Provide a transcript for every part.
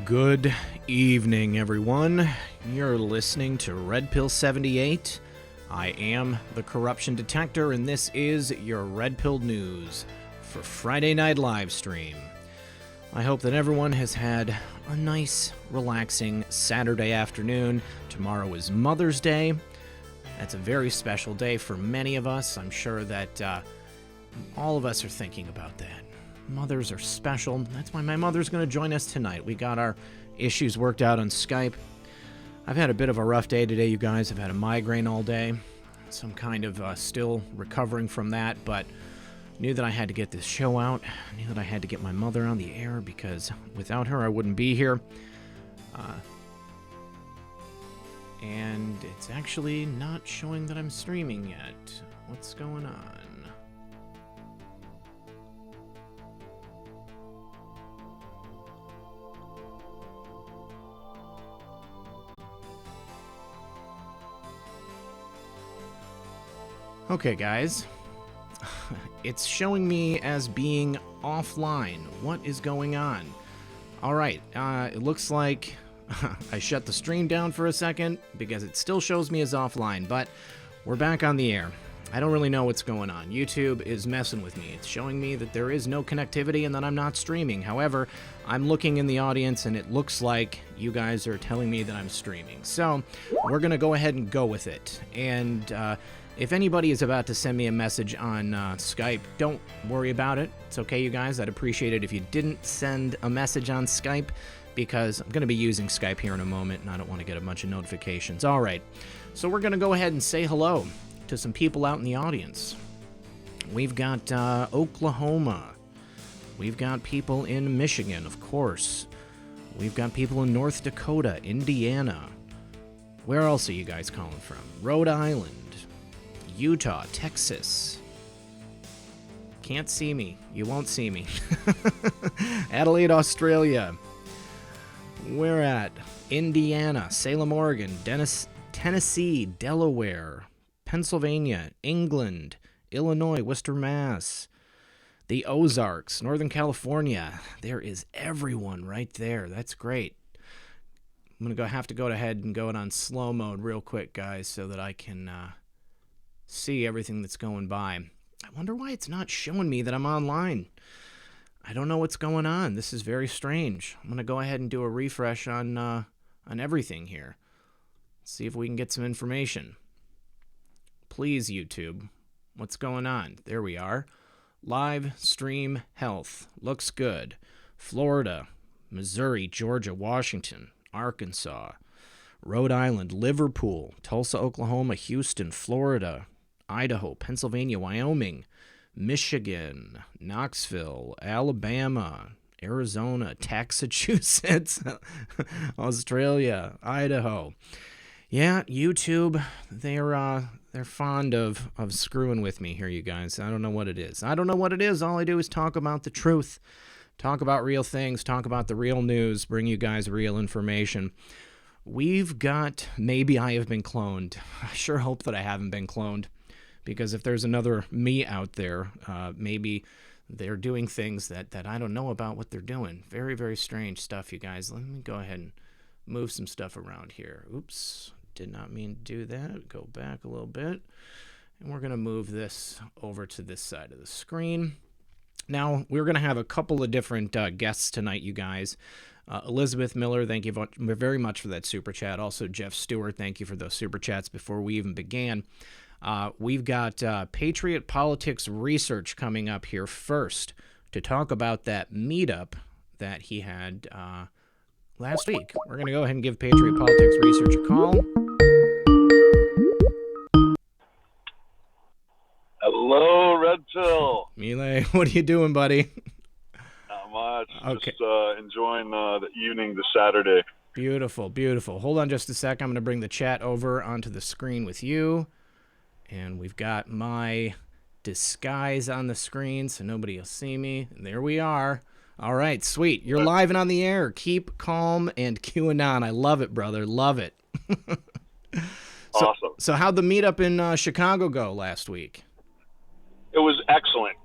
Good evening, everyone. You're listening to Red Pill 78. I am the Corruption Detector, and this is your Red Pill News for Friday Night Livestream. I hope that everyone has had a nice, relaxing Saturday afternoon. Tomorrow is Mother's Day. That's a very special day for many of us. I'm sure that all of us are thinking about that. Mothers are special. That's why my mother's going to join us tonight. We got our issues worked out on Skype. I've had a bit of a rough day today, you guys. I've had a migraine all day. So I'm kind of still recovering from that, but knew that I had to get this show out. I knew that I had to get my mother on the air because without her, I wouldn't be here. And it's actually not showing that I'm streaming yet. What's going on? Okay, guys. It's showing me as being offline. What is going on? Alright, it looks like I shut the stream down for a second because it still shows me as offline, but we're back on the air. I don't really know what's going on. YouTube is messing with me. It's showing me that there is no connectivity and that I'm not streaming. However, I'm looking in the audience and it looks like you guys are telling me that I'm streaming. So, we're going to go ahead and go with it. And, if anybody is about to send me a message on Skype, don't worry about it. It's okay, you guys. I'd appreciate it if you didn't send a message on Skype because I'm going to be using Skype here in a moment and I don't want to get a bunch of notifications. All right, so we're going to go ahead and say hello to some people out in the audience. We've got Oklahoma. We've got people in Michigan, of course. We've got people in North Dakota, Indiana. Where else are you guys calling from? Rhode Island. Utah, Texas. Can't see me. You won't see me. Adelaide, Australia. Where at? Indiana, Salem, Oregon, Tennessee, Delaware, Pennsylvania, England, Illinois, Worcester, Mass, the Ozarks, Northern California. There is everyone right there. That's great. I'm going to have to go ahead and go it on slow mode real quick, guys, so that I can see everything that's going by. I wonder why it's not showing me that I'm online. I don't know what's going on. This is very strange. I'm going to go ahead and do a refresh on everything here. See if we can get some information. Please, YouTube. What's going on? There we are. Live stream health. Looks good. Florida, Missouri, Georgia, Washington, Arkansas, Rhode Island, Liverpool, Tulsa, Oklahoma, Houston, Florida, Idaho, Pennsylvania, Wyoming, Michigan, Knoxville, Alabama, Arizona, Massachusetts, Australia, Idaho. Yeah, YouTube, they're fond of screwing with me here, you guys. I don't know what it is. All I do is talk about the truth, talk about real things, talk about the real news, bring you guys real information. We've got, maybe I have been cloned. I sure hope that I haven't been cloned. Because if there's another me out there, maybe they're doing things that I don't know about what they're doing. Very, very strange stuff, you guys. Let me go ahead and move some stuff around here. Oops, did not mean to do that. Go back a little bit. And we're going to move this over to this side of the screen. Now, we're going to have a couple of different guests tonight, you guys. Elizabeth Miller, thank you very much for that super chat. Also, Jeff Stewart, thank you for those super chats before we even began. We've got Patriot Politics Research coming up here first to talk about that meetup that he had last week. We're going to go ahead and give Patriot Politics Research a call. Hello, Red Pill. Mile, what are you doing, buddy? Not much. Okay. Just enjoying the evening this Saturday. Beautiful, beautiful. Hold on just a sec. I'm going to bring the chat over onto the screen with you. And we've got my disguise on the screen so nobody will see me. And there we are. All right, sweet. You're live and on the air. Keep calm and QAnon. I love it, brother. Love it. Awesome. So how'd the meetup in Chicago go last week? It was excellent.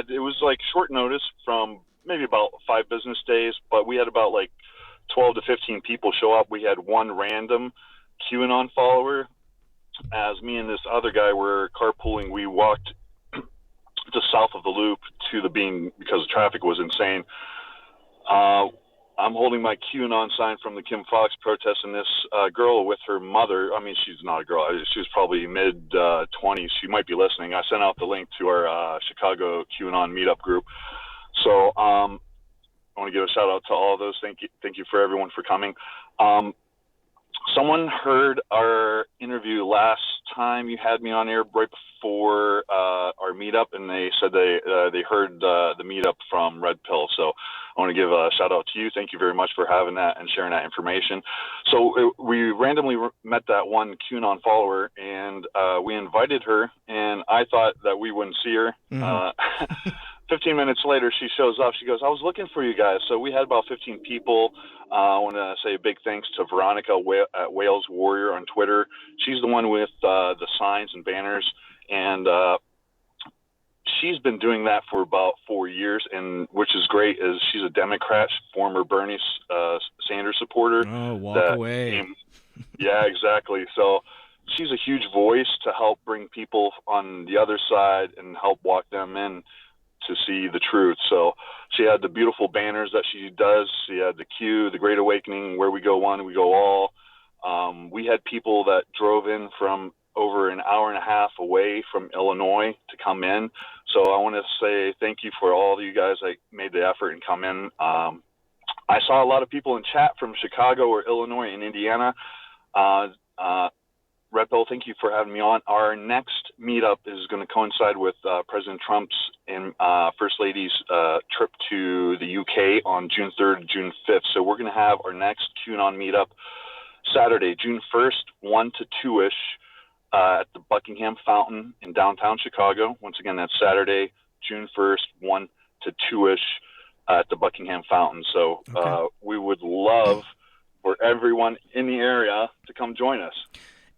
It was like short notice from maybe about 5 business days, but we had about like people show up. We had one random QAnon follower. As me and this other guy were carpooling, we walked just south of the loop to the bean because the traffic was insane. I'm holding my QAnon sign from the Kim Foxx protest, and this girl with her mother, I mean, she's not a girl, she was probably mid-20s, she might be listening. I sent out the link to our Chicago QAnon meetup group. So I want to give a shout out to all of those. Thank you for everyone for coming. Someone heard our interview last time you had me on air right before our meetup, and they said they heard the meetup from Red Pill. So I want to give a shout out to you. Thank you very much for having that and sharing that information. So we randomly met that one QAnon follower, and we invited her, and I thought that we wouldn't see her. 15 minutes later, she shows up. She goes, I was looking for you guys. So we had about 15 people. I want to say a big thanks to Veronica at Wales Warrior on Twitter. She's the one with the signs and banners. And she's been doing that for about 4 years, and which is great. Is she's a Democrat, former Bernie Sanders supporter. Oh, walk away. Yeah, exactly. So she's a huge voice to help bring people on the other side and help walk them in to see the truth. So she had the beautiful banners that she does. She had the Q, the Great Awakening, where we go one, we go all. We had people that drove in from over an hour and a half away from Illinois to come in. So I want to say thank you for all of you guys that made the effort and come in. I saw a lot of people in chat from Chicago or Illinois and Indiana. Red Pill, thank you for having me on. Our next meetup is going to coincide with President Trump's and First Lady's trip to the UK on June 3rd, June 5th. So we're going to have our next QAnon meetup Saturday, June 1st, 1 to 2-ish at the Buckingham Fountain in downtown Chicago. Once again, that's Saturday, June 1st, 1 to 2-ish at the Buckingham Fountain. So we would love for everyone in the area to come join us.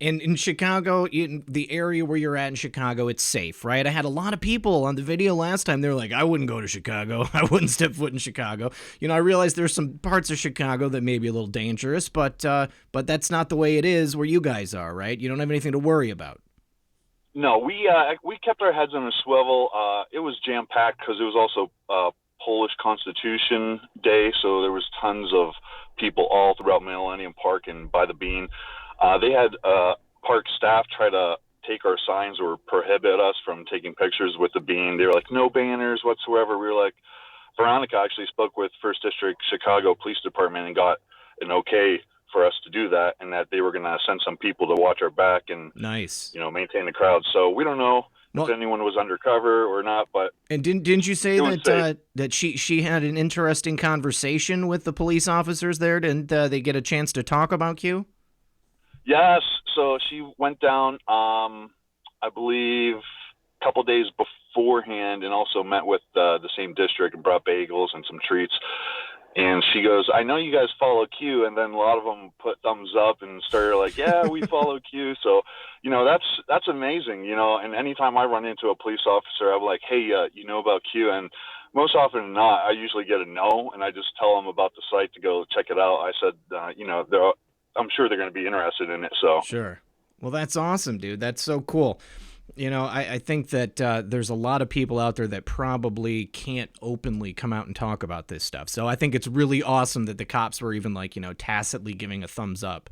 And in Chicago, in the area where you're at in Chicago, it's safe, right? I had a lot of people on the video last time. They were like, I wouldn't go to Chicago. I wouldn't step foot in Chicago. You know, I realize there's some parts of Chicago that may be a little dangerous, but that's not the way it is where you guys are, right? You don't have anything to worry about. No, we kept our heads on a swivel. It was jam-packed because it was also Polish Constitution Day, so there was tons of people all throughout Millennium Park and by the Bean. They had park staff try to take our signs or prohibit us from taking pictures with the bean. They were like, no banners whatsoever. We were like, Veronica actually spoke with First District Chicago Police Department and got an okay for us to do that, and that they were going to send some people to watch our back and maintain the crowd. So we don't know if anyone was undercover or not, but and didn't you say that she had an interesting conversation with the police officers there? Didn't they get a chance to talk about Q? Yes, so she went down, I believe, a couple days beforehand and also met with the same district and brought bagels and some treats. And she goes, I know you guys follow Q, and then a lot of them put thumbs up and started like, yeah, we follow Q. So, that's amazing, and anytime I run into a police officer, I'm like, hey, you know about Q? And most often than not, I usually get a no, and I just tell them about the site to go check it out. I said, I'm sure they're going to be interested in it. So sure. Well, that's awesome, dude. That's so cool. I think that there's a lot of people out there that probably can't openly come out and talk about this stuff. So I think it's really awesome that the cops were even tacitly giving a thumbs up.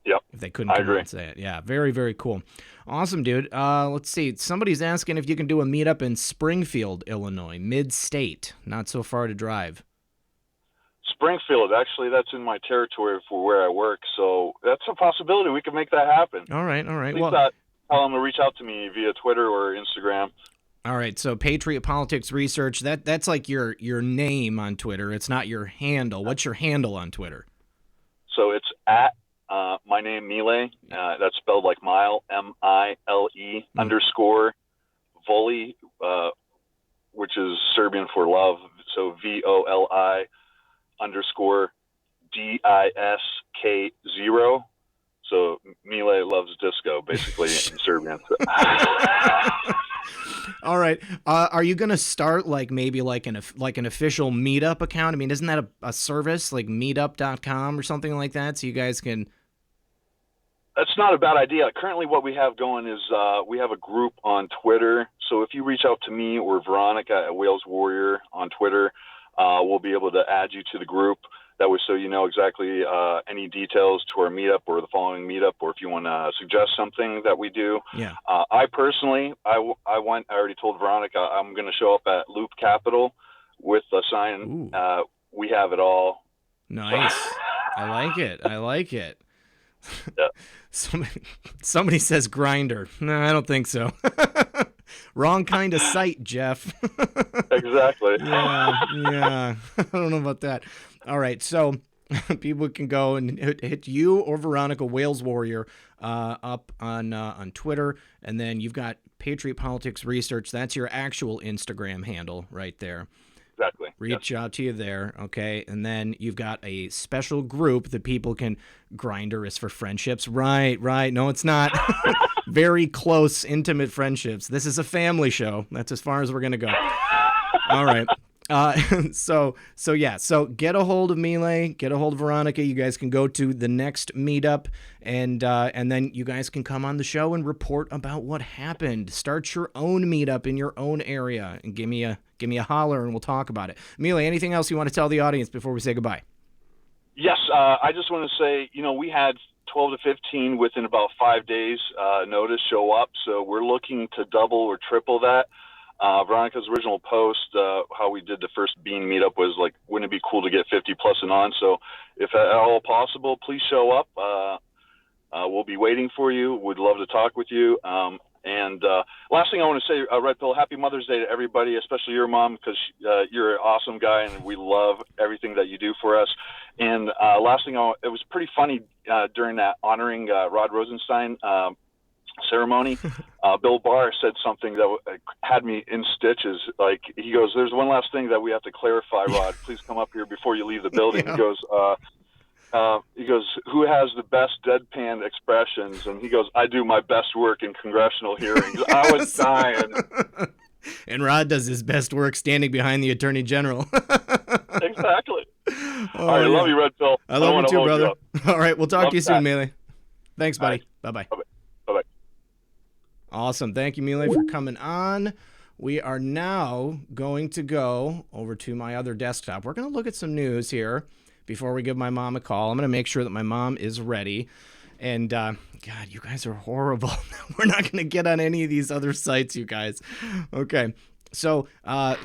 Yep. If they couldn't come out and say it. Yeah, very, very cool. Awesome, dude. Let's see. Somebody's asking if you can do a meetup in Springfield, Illinois, mid-state. Not so far to drive. Springfield, actually, that's in my territory for where I work, so that's a possibility. We can make that happen. All right. Well, tell them to reach out to me via Twitter or Instagram. All right, so Patriot Politics Research, that's like your name on Twitter. It's not your handle. What's your handle on Twitter? So it's at my name, Mile. That's spelled like mile, M-I-L-E, _, Voli, which is Serbian for love, so V-O-L-I. _ DISK0. So Mile loves disco, basically, in Serbian. All right. Are you going to start maybe an official meetup account? I mean, isn't that a service like meetup.com or something like that? So you guys can. That's not a bad idea. Currently what we have going is we have a group on Twitter. So if you reach out to me or Veronica at Wales Warrior on Twitter, we'll be able to add you to the group. That way so you know exactly any details to our meetup or the following meetup, or if you want to suggest something that we do. Yeah. I personally, I already told Veronica I'm going to show up at Loop Capital with a sign. We have it all. Nice. I like it. Yeah. Somebody says grinder. No, I don't think so. Wrong kind of site, Jeff. Exactly. Yeah. I don't know about that. All right, so people can go and hit you or Veronica Wales Warrior up on Twitter, and then you've got Patriot Politics Research. That's your actual Instagram handle right there. Exactly. Reach out to you there, okay? And then you've got a special group that people can. Grinder is for friendships. Right. No, it's not. Very close, intimate friendships. This is a family show. That's as far as we're going to go. All right. So get a hold of Melee, get a hold of Veronica. You guys can go to the next meetup, and then you guys can come on the show and report about what happened. Start your own meetup in your own area, and give me a holler, and we'll talk about it. Melee, anything else you want to tell the audience before we say goodbye? Yes, I just want to say, we had 12 to 15 within about 5 days notice show up, so we're looking to double or triple that. Veronica's original post, how we did the first Bean meetup, was like, wouldn't it be cool to get 50 plus and on? So if at all possible, please show up. We'll be waiting for you. We'd love to talk with you. And last thing I want to say, Red Pill, happy Mother's Day to everybody, especially your mom, because you're an awesome guy, and we love everything that you do for us. And last thing, it was pretty funny during that honoring Rod Rosenstein ceremony. Bill Barr said something that had me in stitches. Like, he goes, "There's one last thing that we have to clarify, Rod. Please come up here before you leave the building." Yeah. He goes, "Who has the best deadpan expressions?" And he goes, "I do my best work in congressional hearings." Yes. I was dying. And Rod does his best work standing behind the Attorney General. Exactly. All right, I love you, Red Pill. I love you too, brother. All right, we'll talk to you soon, Melee. Thanks, buddy. Right. Bye-bye. Bye-bye. Awesome. Thank you, Melee, for coming on. We are now going to go over to my other desktop. We're going to look at some news here before we give my mom a call. I'm going to make sure that my mom is ready. And, God, you guys are horrible. We're not going to get on any of these other sites, you guys. Okay. So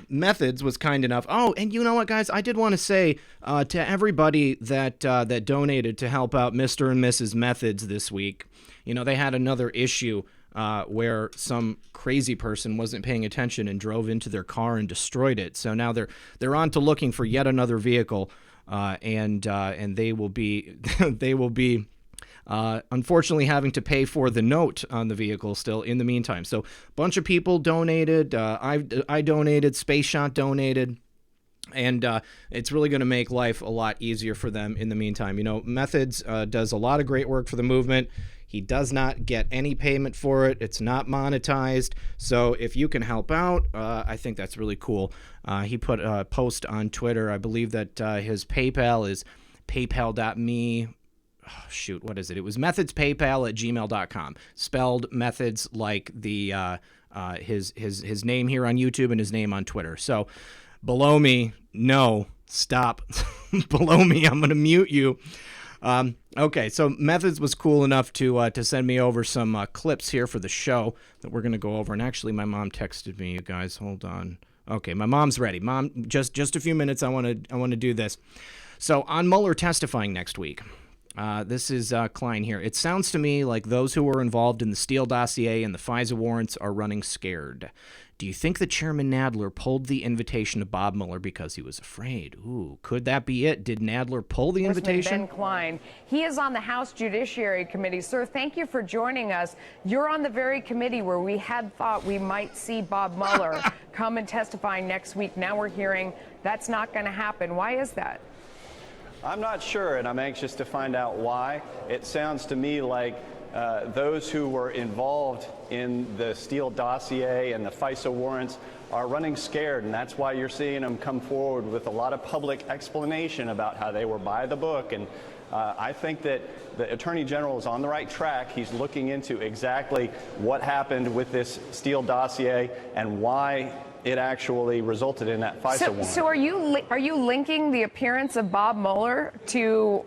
Methods was kind enough. Oh, and you know what, guys? I did want to say to everybody that donated to help out Mr. and Mrs. Methods this week, they had another issue where some crazy person wasn't paying attention and drove into their car and destroyed it. So now they're on to looking for yet another vehicle, and they will be unfortunately having to pay for the note on the vehicle still in the meantime. So a bunch of people donated. I donated. Space Shot donated. And it's really going to make life a lot easier for them in the meantime. Methods does a lot of great work for the movement. He does not get any payment for it. It's not monetized. So if you can help out, I think that's really cool. He put a post on Twitter. I believe that his PayPal is paypal.me. Oh, shoot, what is it? It was methodspaypal@gmail.com. Spelled methods like the his name here on YouTube and his name on Twitter. So below me, no, stop. Below me, I'm going to mute you. Okay, so Methods was cool enough to send me over some clips here for the show that we're going to go over. And actually, my mom texted me, you guys. Hold on. Okay, my mom's ready. Mom, just a few minutes. I want to do this. So on Mueller testifying next week. This is Klein here. It sounds to me like those who were involved in the Steele dossier and the FISA warrants are running scared. Do you think that Chairman Nadler pulled the invitation to Bob Mueller because he was afraid? Ooh, could that be it? Did Nadler pull the invitation? Ben Klein. He is on the House Judiciary Committee. Sir, thank you for joining us. You're on the very committee where we had thought we might see Bob Mueller come and testify next week. Now we're hearing that's not going to happen. Why is that? I'm not sure, and I'm anxious to find out why. It sounds to me like those who were involved in the Steele dossier and the FISA warrants are running scared, and that's why you're seeing them come forward with a lot of public explanation about how they were by the book. And I think that the Attorney General is on the right track. He's looking into exactly what happened with this Steele dossier and why it actually resulted in that FISA warrant. So are you linking the appearance of Bob Mueller to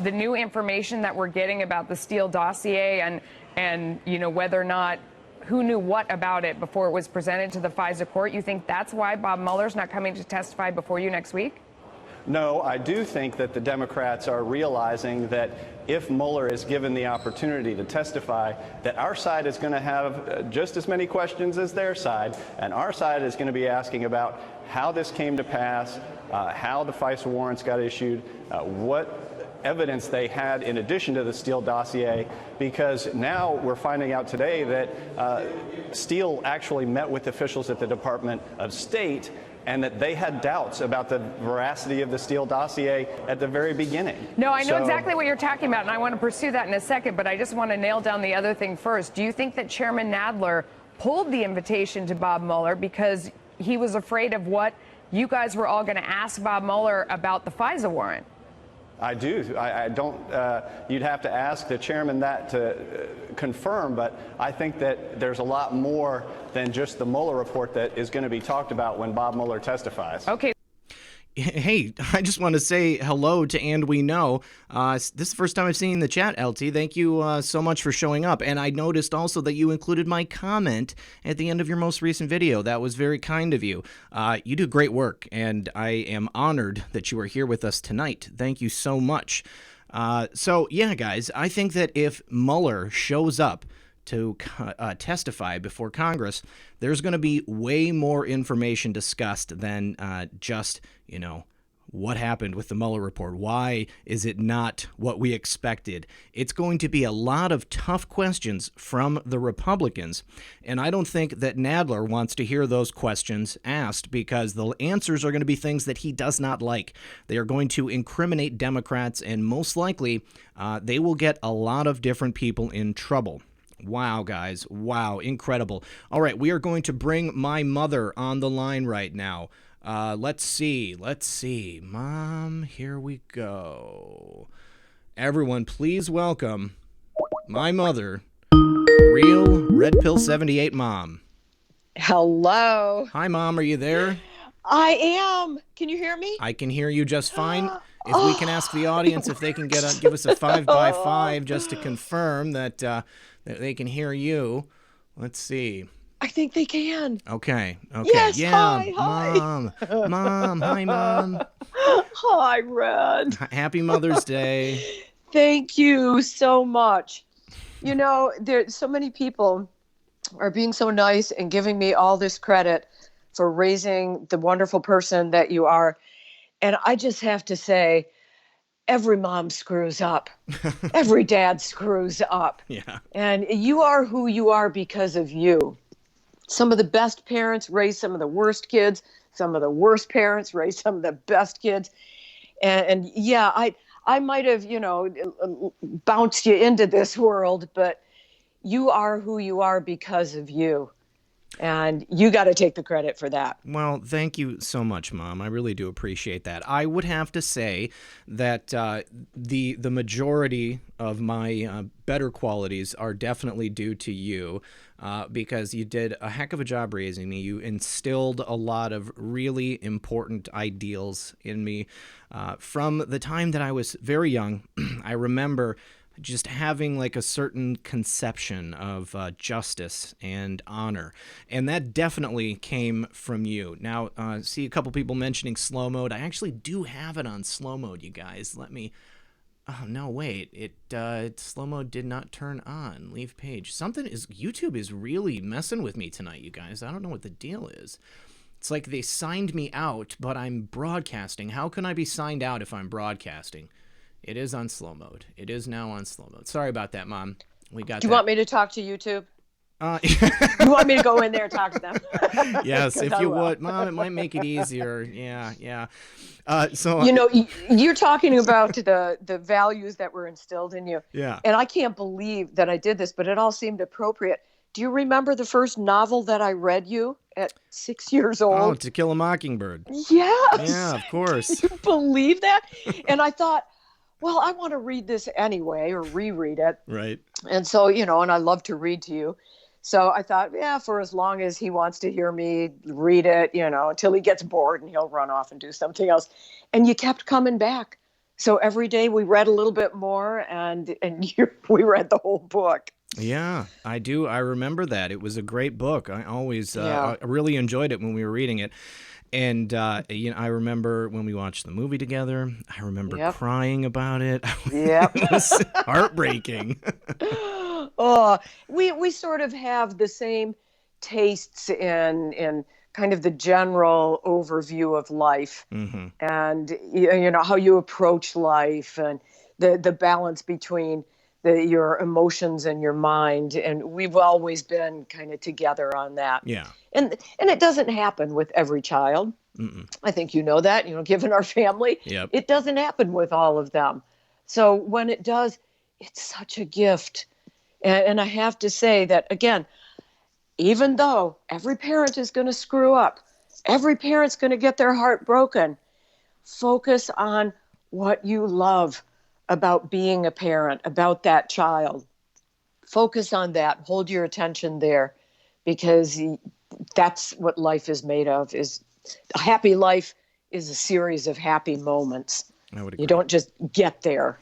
the new information that we're getting about the Steele dossier and you know, whether or not who knew what about it before it was presented to the FISA court? You think that's why Bob Mueller's not coming to testify before you next week? No, I do think that the Democrats are realizing that if Mueller is given the opportunity to testify, that our side is going to have just as many questions as their side, and our side is going to be asking about how this came to pass, how the FISA warrants got issued, what evidence they had in addition to the Steele dossier, because now we're finding out today that Steele actually met with officials at the Department of State and that they had doubts about the veracity of the Steele dossier at the very beginning. No, I know exactly what you're talking about, and I want to pursue that in a second, but I just want to nail down the other thing first. Do you think that Chairman Nadler pulled the invitation to Bob Mueller because he was afraid of what you guys were all going to ask Bob Mueller about the FISA warrant? I do. I don't. You'd have to ask the chairman that to confirm, but I think that there's a lot more than just the Mueller report that is going to be talked about when Bob Mueller testifies. Okay. Hey, I just want to say hello to And We Know. This is the first time I've seen you in the chat, LT. Thank you so much for showing up. And I noticed also that you included my comment at the end of your most recent video. That was very kind of you. You do great work, and I am honored that you are here with us tonight. Thank you so much. So, yeah, guys, I think that if Mueller shows up to testify before Congress, there's going to be way more information discussed than just, you know, what happened with the Mueller report. Why is it not what we expected? It's going to be a lot of tough questions from the Republicans, and I don't think that Nadler wants to hear those questions asked because the answers are going to be things that he does not like. They are going to incriminate Democrats, and most likely they will get a lot of different people in trouble. Wow, guys. Wow. Incredible. All right. We are going to bring my mother on the line right now. Let's see. Mom, here we go. Everyone, please welcome my mother, Real Red Pill 78 Mom. Hello. Hi, Mom. Are you there? I am. Can you hear me? I can hear you just fine. If we can ask the audience if they can give us a 5x5 just to confirm that they can hear you. Let's see. I think they can. Okay. Yes, Yeah. hi. Mom. Hi, Mom. Hi, Red. Happy Mother's Day. Thank you so much. You know, there's so many people are being so nice and giving me all this credit for raising the wonderful person that you are. And I just have to say, every mom screws up. Every dad screws up. Yeah. And you are who you are because of you. Some of the best parents raise some of the worst kids. Some of the worst parents raise some of the best kids. And yeah, I might have, you know, bounced you into this world, but you are who you are because of you. And you got to take the credit for that. Well, thank you so much, Mom. I really do appreciate that. I would have to say that the majority of my better qualities are definitely due to you because you did a heck of a job raising me. You instilled a lot of really important ideals in me. From the time that I was very young, I remember just having like a certain conception of justice and honor. And that definitely came from you. Now, see a couple people mentioning slow mode. I actually do have it on slow mode, you guys. Let me... Oh, no, wait. Slow mode did not turn on. Leave page. YouTube is really messing with me tonight, you guys. I don't know what the deal is. It's like they signed me out, but I'm broadcasting. How can I be signed out if I'm broadcasting? It is on slow mode. It is now on slow mode. Sorry about that, Mom. We got. Do you want me to talk to YouTube? You want me to go in there and talk to them? Yes, if I you will. would, Mom. It might make it easier. Yeah. So You're talking about the values that were instilled in you. Yeah. And I can't believe that I did this, but it all seemed appropriate. Do you remember the first novel that I read you at 6 years Oh, old? To Kill a Mockingbird. Yes. Yeah, of course. Can you believe that? And I thought, well, I want to read this anyway, or reread it. Right. And so, and I love to read to you. So I thought, yeah, for as long as he wants to hear me read it, until he gets bored and he'll run off and do something else. And you kept coming back. So every day we read a little bit more, and we read the whole book. Yeah, I do. I remember that. It was a great book. I always I really enjoyed it when we were reading it. And, I remember when we watched the movie together, I remember crying about it. Yep. It was heartbreaking. Oh, we sort of have the same tastes in kind of the general overview of life, and how you approach life, and the balance between your emotions and your mind, and we've always been kind of together on that. Yeah. And it doesn't happen with every child. I think you know that, given our family. Yep. It doesn't happen with all of them. So when it does, it's such a gift. And I have to say that, again, even though every parent is going to screw up, every parent's going to get their heart broken, focus on what you love about being a parent, about that child. Focus on that. Hold your attention there, because that's what life is made of. Is a happy life is a series of happy moments. I would agree. You don't just get there,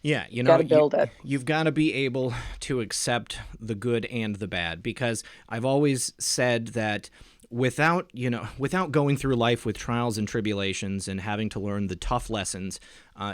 Yeah, got to build it. You've got to be able to accept the good and the bad, because I've always said that without going through life with trials and tribulations and having to learn the tough lessons,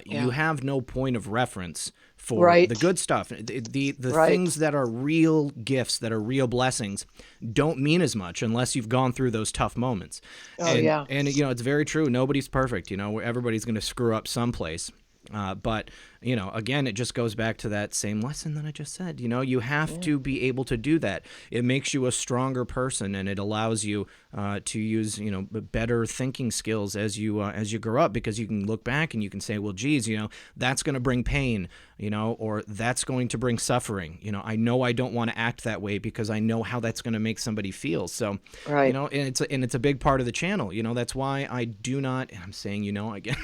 you have no point of reference for the good stuff. The things that are real gifts, that are real blessings, don't mean as much unless you've gone through those tough moments. And it's very true. Nobody's perfect. Everybody's going to screw up someplace. But, again, it just goes back to that same lesson that I just said. You have to be able to do that. It makes you a stronger person, and it allows you to use, better thinking skills as you grow up, because you can look back and you can say, well, geez, that's going to bring pain, or that's going to bring suffering. I know I don't want to act that way because I know how that's going to make somebody feel. So, and it's a big part of the channel. That's why I do not, and I'm saying, again.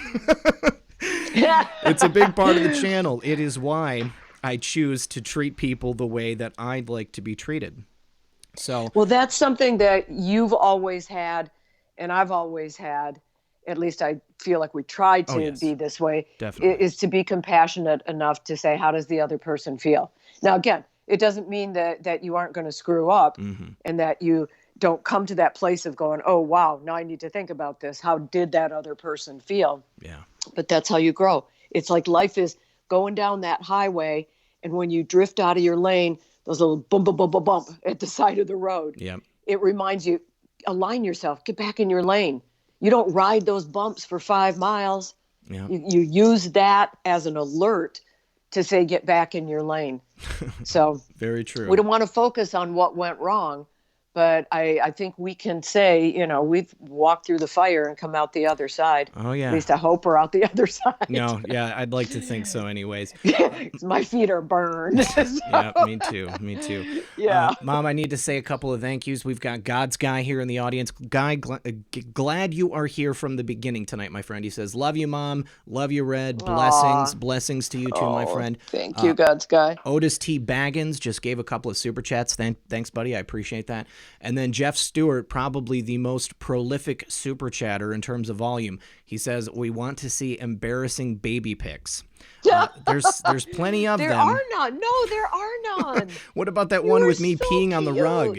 It's a big part of the channel. It is why I choose to treat people the way that I'd like to be treated. So, well, that's something that you've always had, and I've always had. At least I feel like we try to be this way. Definitely. Is to be compassionate enough to say, how does the other person feel? Now, again, it doesn't mean that you aren't going to screw up, and that you don't come to that place of going, oh, wow, now I need to think about this. How did that other person feel? Yeah. But that's how you grow. It's like life is going down that highway, and when you drift out of your lane, those little bump, bump, bump, bump, bump at the side of the road, it reminds you, align yourself, get back in your lane. You don't ride those bumps for 5 miles. Yeah. You use that as an alert to say, get back in your lane. So very true. We don't want to focus on what went wrong. But I think we can say, we've walked through the fire and come out the other side. Oh, yeah. At least I hope we're out the other side. No, yeah, I'd like to think so anyways. My feet are burned. Yeah, me too. Yeah. Mom, I need to say a couple of thank yous. We've got God's Guy here in the audience. Guy, glad you are here from the beginning tonight, my friend. He says, love you, Mom. Love you, Red. Blessings to you too, my friend. Thank you, God's Guy. Otis T. Baggins just gave a couple of super chats. Thanks, buddy. I appreciate that. And then Jeff Stewart, probably the most prolific super chatter in terms of volume. He says, we want to see embarrassing baby pics. There's plenty of them. There are none. No, there are none. What about that one with me peeing on the rug?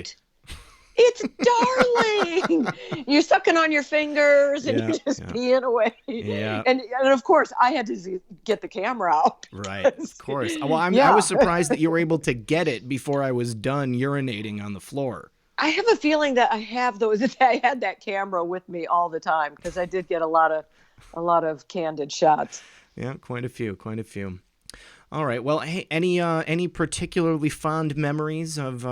It's darling. You're sucking on your fingers and you're just peeing away. Yeah. And of course, I had to get the camera out. Right, of course. Well, I was surprised that you were able to get it before I was done urinating on the floor. I have a feeling that I have those. I had that camera with me all the time because I did get a lot of candid shots. Yeah, quite a few. All right. Well, hey, any particularly fond memories of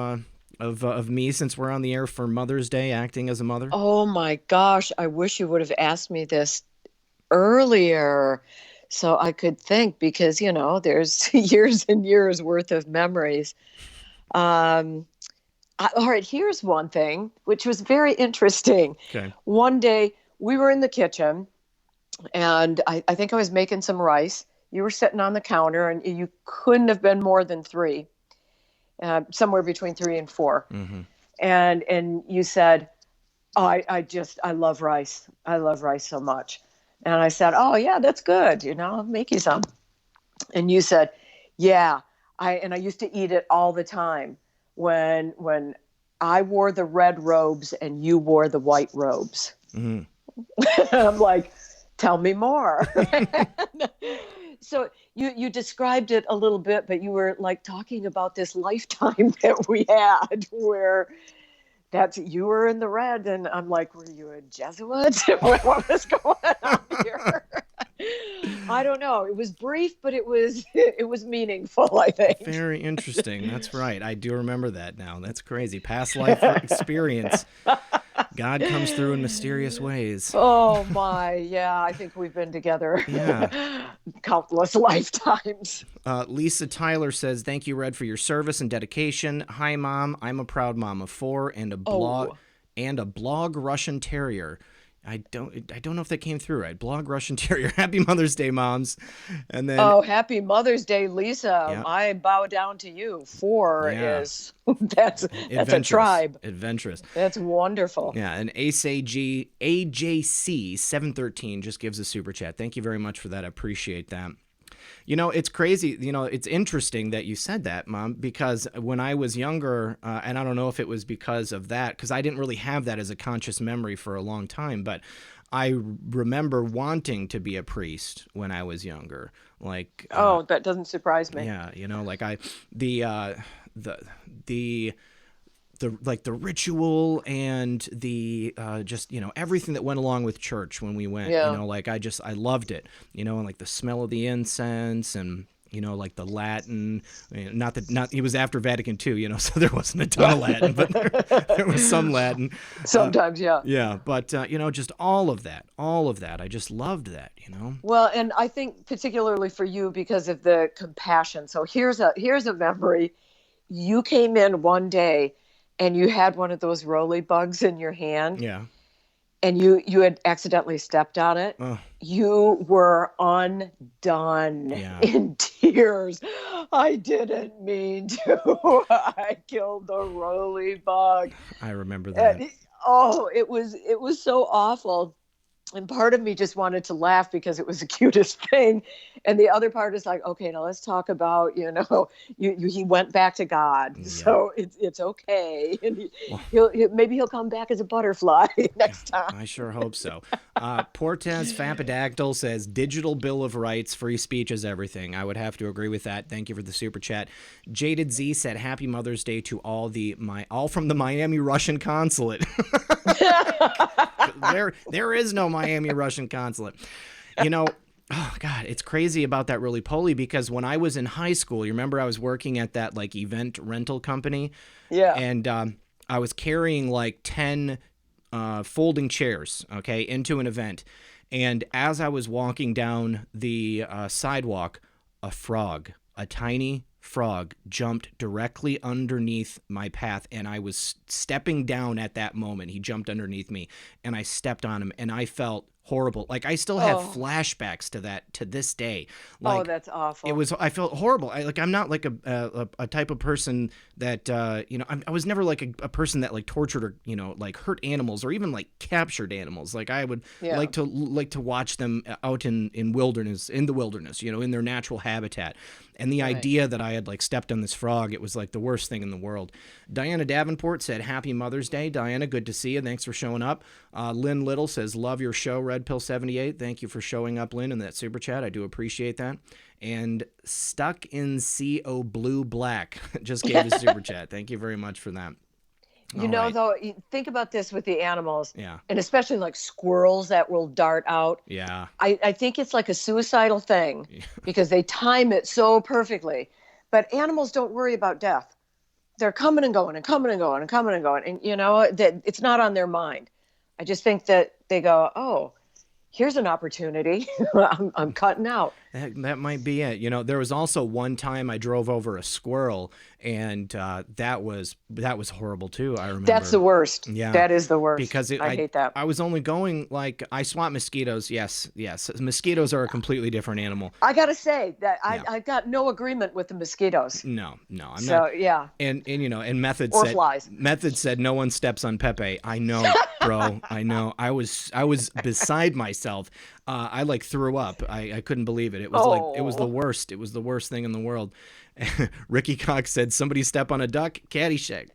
of me since we're on the air for Mother's Day, acting as a mother? Oh my gosh, I wish you would have asked me this earlier so I could think, because, there's years and years worth of memories. All right, here's one thing, which was very interesting. Okay. One day we were in the kitchen, and I think I was making some rice. You were sitting on the counter, and you couldn't have been more than three, somewhere between 3 and 4. Mm-hmm. And you said, "Oh, I love rice. I love rice so much." And I said, "Oh yeah, that's good. I'll make you some." And you said, "Yeah, I used to eat it all the time when I wore the red robes and you wore the white robes." Mm-hmm. I'm like, "Tell me more." So you described it a little bit, but you were like talking about this lifetime that we had where you were in the red, and I'm like, were you a Jesuit? What was going on here? I don't know. It was brief, but it was meaningful, I think. Very interesting. That's right. I do remember that now. That's crazy. Past life experience. God comes through in mysterious ways. Oh my, yeah. I think we've been together countless lifetimes. Lisa Tyler says, "Thank you, Red, for your service and dedication. Hi, Mom. I'm a proud mom of 4 and a blog Russian Terrier." I don't know if that came through right. Blog Russian Terrier. Happy Mother's Day, moms. And then happy Mother's Day, Lisa. Yeah. I bow down to you. 4 Yeah. is that's a tribe. Adventurous. That's wonderful. Yeah, and AJC 713 just gives a super chat. Thank you very much for that. I appreciate that. It's crazy. It's interesting that you said that, Mom, because when I was younger, and I don't know if it was because of that, because I didn't really have that as a conscious memory for a long time, but I remember wanting to be a priest when I was younger. Like, that doesn't surprise me. Yeah, the ritual and the just everything that went along with church when we went. Yeah. I loved it. And like the smell of the incense and like the Latin. Not it was after Vatican II, so there wasn't a ton of Latin, but there was some Latin. Sometimes, yeah. Yeah, but just all of that. I just loved that. Well, and I think particularly for you because of the compassion. So here's a memory. You came in one day and you had one of those roly bugs in your hand. Yeah. And you had accidentally stepped on it. Oh. You were undone in tears. I didn't mean to. I killed the roly bug. I remember that. And it was so awful. And part of me just wanted to laugh because it was the cutest thing. And the other part is like, okay, now let's talk about, he went back to God. Yeah. So it's okay. And maybe he'll come back as a butterfly next time. I sure hope so. Portez Fapadactyl says, "Digital Bill of Rights, free speech is everything." I would have to agree with that. Thank you for the super chat. Jaded Z said, "Happy Mother's Day to all from the Miami Russian consulate." There is no Miami Russian consulate. Oh God, it's crazy about that roly-poly because when I was in high school, you remember I was working at that like event rental company? Yeah. And I was carrying like 10 folding chairs, into an event. And as I was walking down the sidewalk, a tiny frog jumped directly underneath my path, and I was stepping down at that moment. He jumped underneath me, and I stepped on him, and I felt horrible. Like I still have flashbacks to that to this day. Like, that's awful. I felt horrible. I'm not like a type of person that I was never like a person that like tortured or like hurt animals or even like captured animals. Like I would like to watch them out in the wilderness, in their natural habitat. And the idea that I had like stepped on this frog, it was like the worst thing in the world. Diana Davenport said, "Happy Mother's Day." Diana, good to see you. Thanks for showing up. Lynn Little says, "Love your show, Red Pill 78. Thank you for showing up, Lynn, in that super chat. I do appreciate that. And Stuck in CO Blue Black just gave a super chat. Thank you very much for that. Though, you think about this with the animals, yeah, and especially like squirrels that will dart out. Yeah. I think it's like a suicidal thing because they time it so perfectly. But animals don't worry about death. they're coming and going and coming and going and coming and going. And, that it's not on their mind. I just think that they go, oh, here's an opportunity. I'm cutting out. That might be it. There was also one time I drove over a squirrel, and that was horrible too. I remember. That's the worst. Yeah, that is the worst. Because I hate that. I was only going I swat mosquitoes. Yes. Mosquitoes are a completely different animal. I gotta say that I got no agreement with the mosquitoes. No, I'm not. So yeah. And Method or said flies. Method said no one steps on Pepe. I know, bro. I know. I was beside myself. I threw up. I couldn't believe it. It was the worst. It was the worst thing in the world. Ricky Cox said, "Somebody step on a duck, Caddyshack."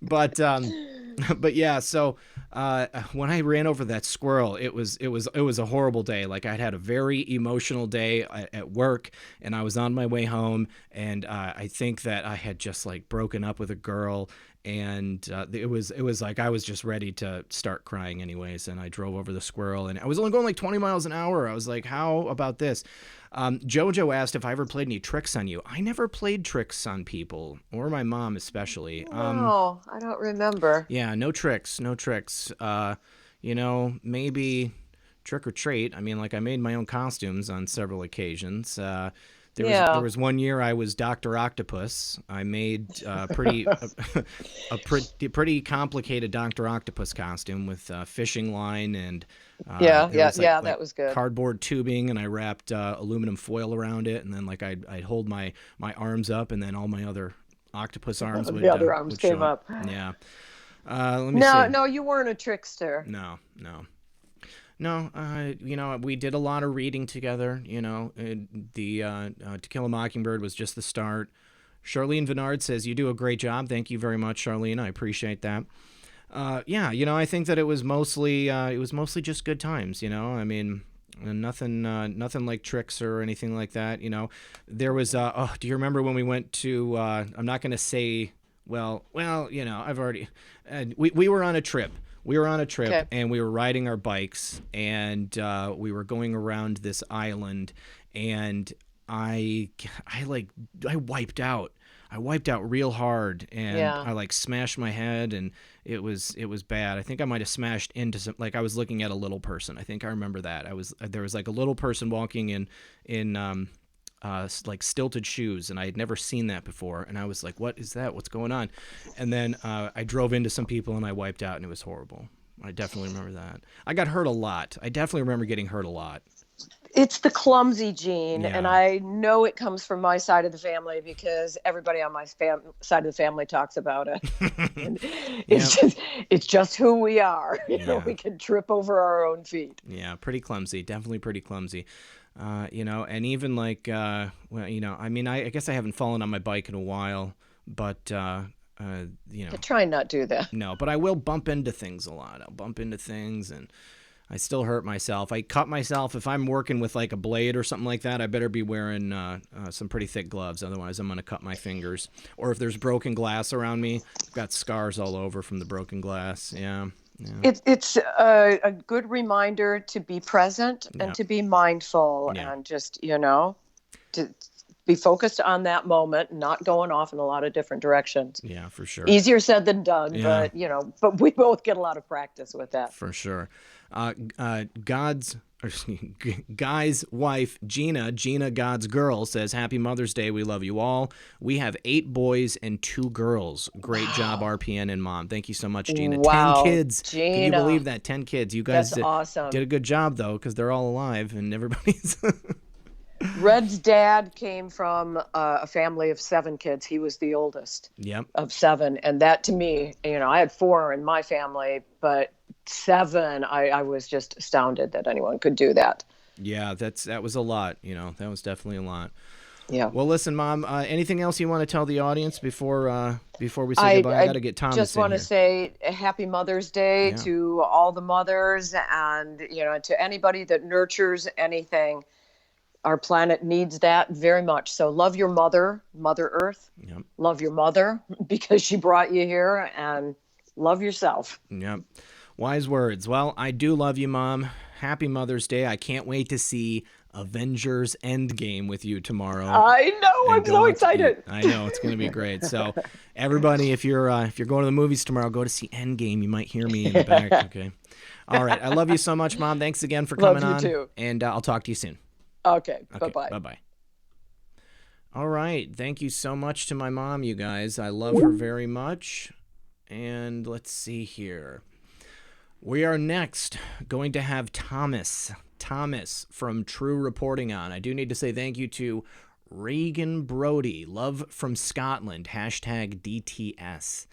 But yeah. So when I ran over that squirrel, it was a horrible day. I'd had a very emotional day at work, and I was on my way home, and I think that I had just broken up with a girl. And it was I was just ready to start crying anyways. And I drove over the squirrel, and I was only going 20 miles an hour. I was like, how about this? Jojo asked if I ever played any tricks on you. I never played tricks on people, or my mom especially. No, I don't remember. Yeah, no tricks. Maybe trick or treat. I mean, I made my own costumes on several occasions. There was one year I was Dr. Octopus. I made a pretty complicated Dr. Octopus costume with fishing line and that was good. Cardboard tubing, and I wrapped aluminum foil around it, and then I'd hold my arms up, and then all my other octopus arms would the other arms would came up. Yeah. Let me see. No, you weren't a trickster. No. We did a lot of reading together. The To Kill a Mockingbird was just the start. Charlene Venard says, "You do a great job." Thank you very much, Charlene. I appreciate that. I think that it was mostly just good times. I mean, nothing like tricks or anything like that. There was. Do you remember when we went to? I'm not going to say. Well. I've already. We were on a trip. We were on a trip, okay, and we were riding our bikes, and we were going around this island, and I wiped out. I wiped out real hard, and I smashed my head, and it was bad. I think I might have smashed into some. I was looking at a little person. I think I remember that. There was a little person walking in stilted shoes, and I had never seen that before, and I was like, what is that? What's going on? And then I drove into some people, and I wiped out, and it was horrible. I definitely remember that. I got hurt a lot. I definitely remember getting hurt a lot. It's the clumsy gene, and I know it comes from my side of the family because everybody on my side of the family talks about it. And it's just who we are. We can trip over our own feet. Yeah, pretty clumsy. Definitely pretty clumsy. And even I guess I haven't fallen on my bike in a while, but I try and not do that. No, but I will bump into things a lot. I'll bump into things, and I still hurt myself. I cut myself. If I'm working with a blade or something like that, I better be wearing some pretty thick gloves. Otherwise, I'm going to cut my fingers. Or if there's broken glass around me, I've got scars all over from the broken glass. Yeah. It's a good reminder to be present and to be mindful and just, to be focused on that moment, not going off in a lot of different directions. Yeah, for sure. Easier said than done, but we both get a lot of practice with that. For sure. Guy's wife, Gina, God's girl, says, "Happy Mother's Day. We love you all. We have 8 boys and 2 girls. Great job, RPN and Mom." Thank you so much, Gina. Wow, 10 kids. Gina. Can you believe that? 10 kids. You guys awesome. Did a good job, though, because they're all alive and everybody's... Red's dad came from a family of 7 kids. He was the oldest of 7. And that, to me, I had 4 in my family, but 7, I was just astounded that anyone could do that. Yeah, that was a lot. That was definitely a lot. Yeah. Well, listen, Mom, anything else you want to tell the audience before we say goodbye? I got to get Thomas in here. Just want to say Happy Mother's Day to all the mothers and, to anybody that nurtures anything. Our planet needs that very much. So love your mother, Mother Earth. Yep. Love your mother because she brought you here, and love yourself. Yep. Wise words. Well, I do love you, Mom. Happy Mother's Day. I can't wait to see Avengers Endgame with you tomorrow. I know. I'm so excited. I know it's going to be great. So, everybody, if you're going to the movies tomorrow, go to see Endgame. You might hear me in the back. Okay. All right. I love you so much, Mom. Thanks again for coming on. Love you too. And I'll talk to you soon. Okay. Bye-bye. Bye-bye. All right. Thank you so much to my mom, you guys. I love her very much. And let's see here. We are next going to have Thomas from Tru Reporting on. I do need to say thank you to Reagan Brody, love from Scotland, #DTS.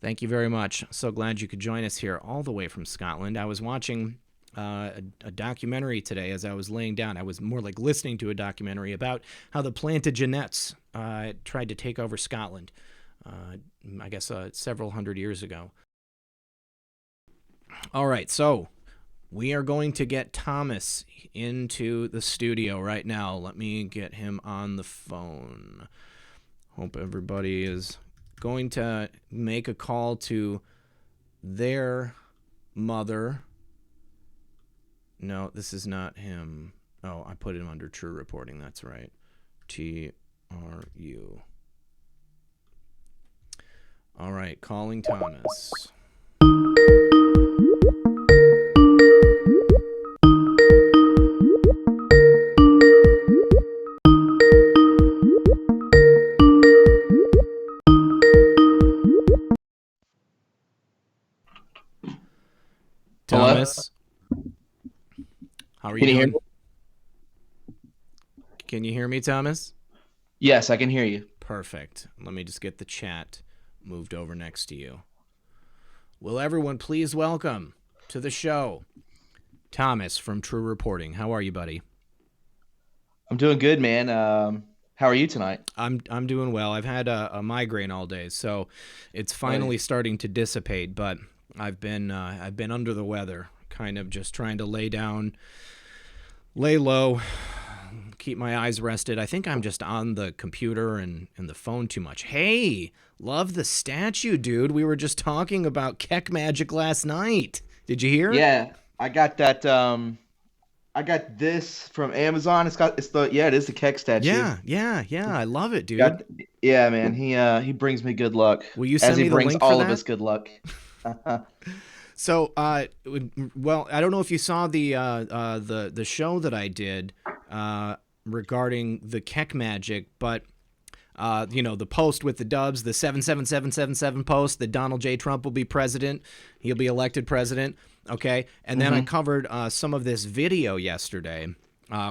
Thank you very much. So glad you could join us here all the way from Scotland. I was watching a documentary today as I was laying down. I was more like listening to a documentary about how the Plantagenets tried to take over Scotland, I guess several hundred years ago. All right, so we are going to get Thomas into the studio right now. Let me get him on the phone. Hope everybody is going to make a call to their mother. No, this is not him. Oh, I put him under Tru Reporting. That's right. TRU. All right, calling Thomas. Thomas, how are you doing? Can you hear me, Thomas? Yes, I can hear you. Perfect. Let me just get the chat moved over next to you. Will everyone please welcome to the show Thomas from Tru Reporting. How are you, buddy? I'm doing good, man. How are you tonight? I'm doing well. I've had a migraine all day, so it's finally starting to dissipate, but I've been under the weather, kind of just trying to lay down, lay low, keep my eyes rested. I think I'm just on the computer and the phone too much. Hey, love the statue, dude. We were just talking about Keck Magic last night. Did you hear? Yeah, I got that. I got this from Amazon. It is the Keck statue. Yeah. I love it, dude. Yeah, man. He brings me good luck. Will you send me the link for that? As he brings all of us good luck. So, well, I don't know if you saw the show that I did regarding the Keck Magic, but the post with the dubs, the 77777 post that Donald J. Trump will be president, he'll be elected president. Okay, and then I covered some of this video yesterday,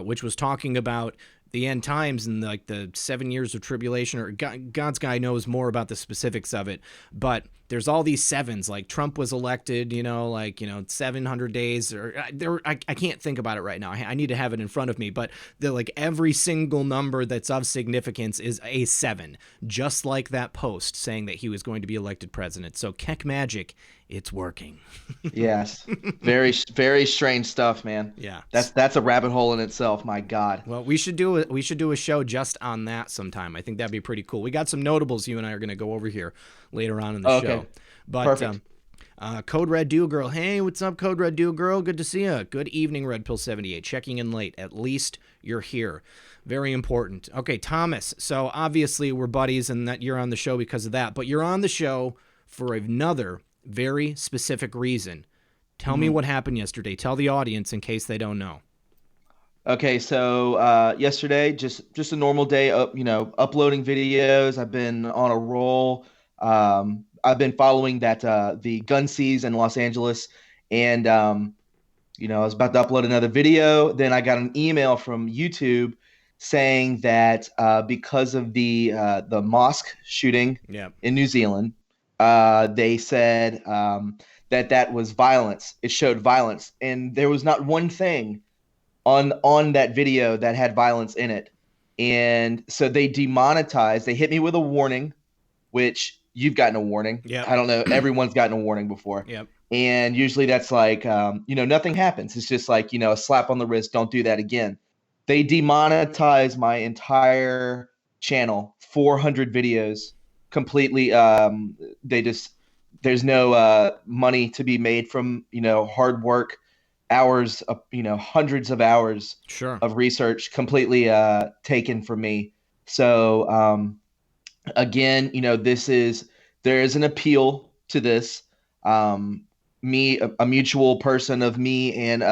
which was talking about the end times and like the 7 years of tribulation, or God's guy knows more about the specifics of it, but there's all these sevens, like Trump was elected, 700 days, or I can't think about it right now. I need to have it in front of me, but they're like every single number that's of significance is a 7, just like that post saying that he was going to be elected president. So Keck Magic, it's working. Yes. Very, very strange stuff, man. Yeah. That's a rabbit hole in itself. My God. Well, we should do a show just on that sometime. I think that'd be pretty cool. We got some notables you and I are going to go over here later on in the show. But perfect. Code Red Dew Girl. Hey, what's up, Code Red Dew Girl? Good to see you. Good evening, Red Pill 78. Checking in late. At least you're here. Very important. Okay, Thomas. So obviously we're buddies and that you're on the show because of that, but you're on the show for another very specific reason. Tell me what happened yesterday. Tell the audience in case they don't know. Okay, so yesterday, just a normal day, uploading videos. I've been on a roll. I've been following that the gun seize in Los Angeles, and I was about to upload another video. Then I got an email from YouTube saying that because of the mosque shooting in New Zealand, they said that was violence. It showed violence, and there was not one thing on that video that had violence in it. And so they demonetized. They hit me with a warning, which you've gotten a warning. Yep. I don't know. Everyone's gotten a warning before. Yep. And usually that's like, nothing happens. It's just like, a slap on the wrist. Don't do that again. They demonetized my entire channel, 400 videos completely. There's no money to be made from, hard work. hours of, hundreds of hours Sure. of research completely taken from me. So again, there is an appeal to this. A mutual person of me and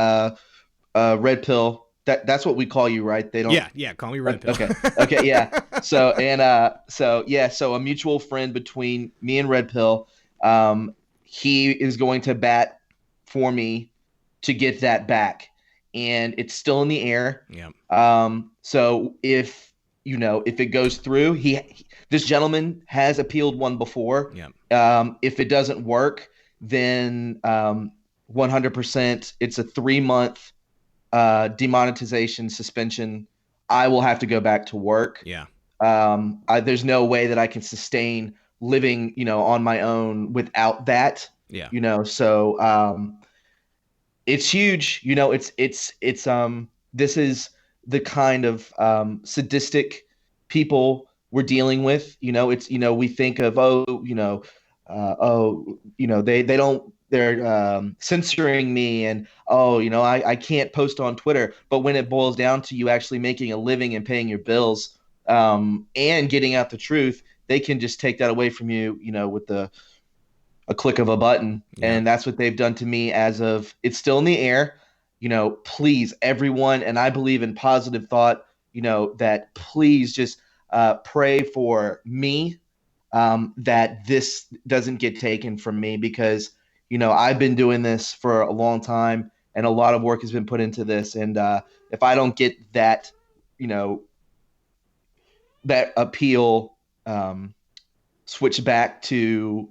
Red Pill. That's what we call you, right? They don't. Yeah, call me Red Pill. Okay, yeah. So a mutual friend between me and Red Pill. He is going to bat for me to get that back, and it's still in the air. Yeah. So if it goes through, this gentleman has appealed one before. Yeah. If it doesn't work, then 100%, it's a 3-month demonetization suspension. I will have to go back to work. Yeah. There's no way that I can sustain living, on my own without that. Yeah. So it's huge. This is the kind of sadistic people we're dealing with. We think of, they're censoring me, and I can't post on Twitter. But when it boils down to you actually making a living and paying your bills and getting out the truth, they can just take that away from you, with a click of a button. Yeah. And that's what they've done to me. It's still in the air. Please, everyone, and I believe in positive thought, that please just pray for me, that this doesn't get taken from me, because I've been doing this for a long time, and a lot of work has been put into this. And if I don't get that, that appeal switch back to,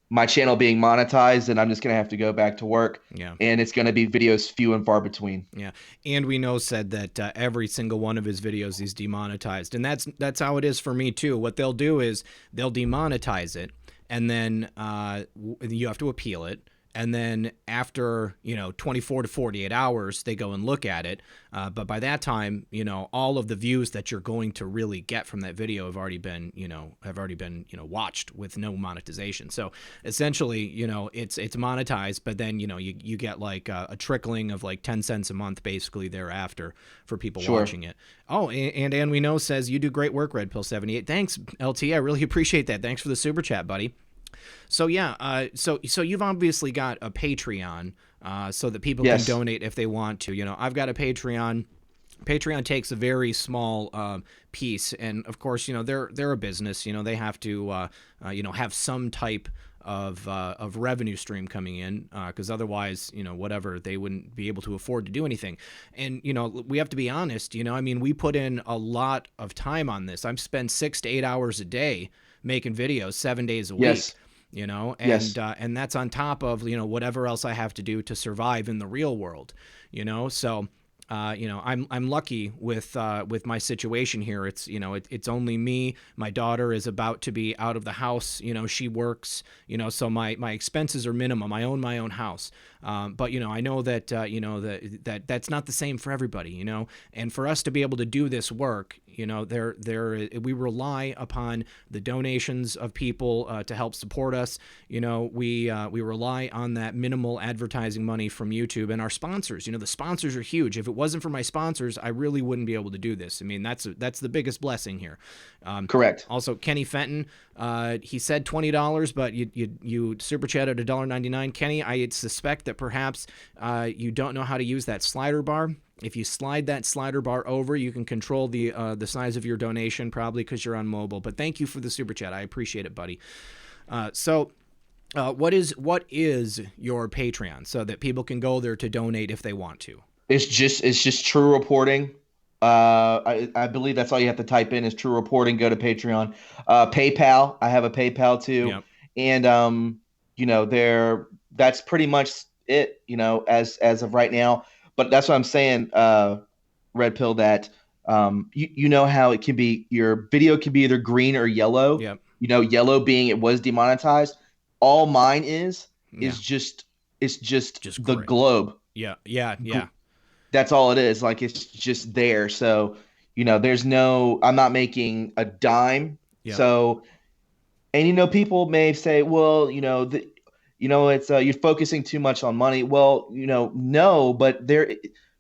my channel being monetized, and I'm just going to have to go back to work. Yeah. And it's going to be videos few and far between. Yeah. And we know said that every single one of his videos is demonetized. And that's how it is for me too. What they'll do is they'll demonetize it, and then you have to appeal it. And then after, 24 to 48 hours, they go and look at it. But by that time, all of the views that you're going to really get from that video have already been watched with no monetization. So essentially, it's monetized, but then, you get like a trickling of like 10 cents a month basically thereafter for people watching it. Oh, and we know says you do great work, Red Pill 78. Thanks, LT. I really appreciate that. Thanks for the super chat, buddy. So yeah, so you've obviously got a Patreon, so that people can donate if they want to. I've got a Patreon. Patreon takes a very small piece, and of course, they're a business. They have to have some type of revenue stream coming in, because otherwise, whatever, they wouldn't be able to afford to do anything. And we have to be honest. We put in a lot of time on this. I've spent 6 to 8 hours a day making videos 7 days a week. And that's on top of, whatever else I have to do to survive in the real world, so, I'm lucky with my situation here. It's, it's only me. My daughter is about to be out of the house. She works, so my expenses are minimum. I own my own house. But, I know that, that's not the same for everybody, and for us to be able to do this work, we rely upon the donations of people to help support us. We rely on that minimal advertising money from YouTube and our sponsors. The sponsors are huge. If it wasn't for my sponsors, I really wouldn't be able to do this. That's the biggest blessing here. Correct. Also, Kenny Fenton, he said $20, but you super chatted $1.99. Kenny, I suspect that perhaps you don't know how to use that slider bar. If you slide that slider bar over, you can control the size of your donation, probably because you're on mobile. But thank you for the super chat. I appreciate it, buddy. What is your Patreon so that people can go there to donate if they want to? It's just Tru Reporting. I believe that's all you have to type in is Tru Reporting. Go to Patreon. PayPal. I have a PayPal too. Yep. And that's pretty much it. As of right now. But that's what I'm saying, Red Pill, that you know how it can be, your video can be either green or yellow. Yep. Yellow being it was demonetized. All mine is just the gray. globe. Yeah. That's all it is. Like, it's just there. So, I'm not making a dime. Yep. So, and people may say, well, it's you're focusing too much on money. Well, no, but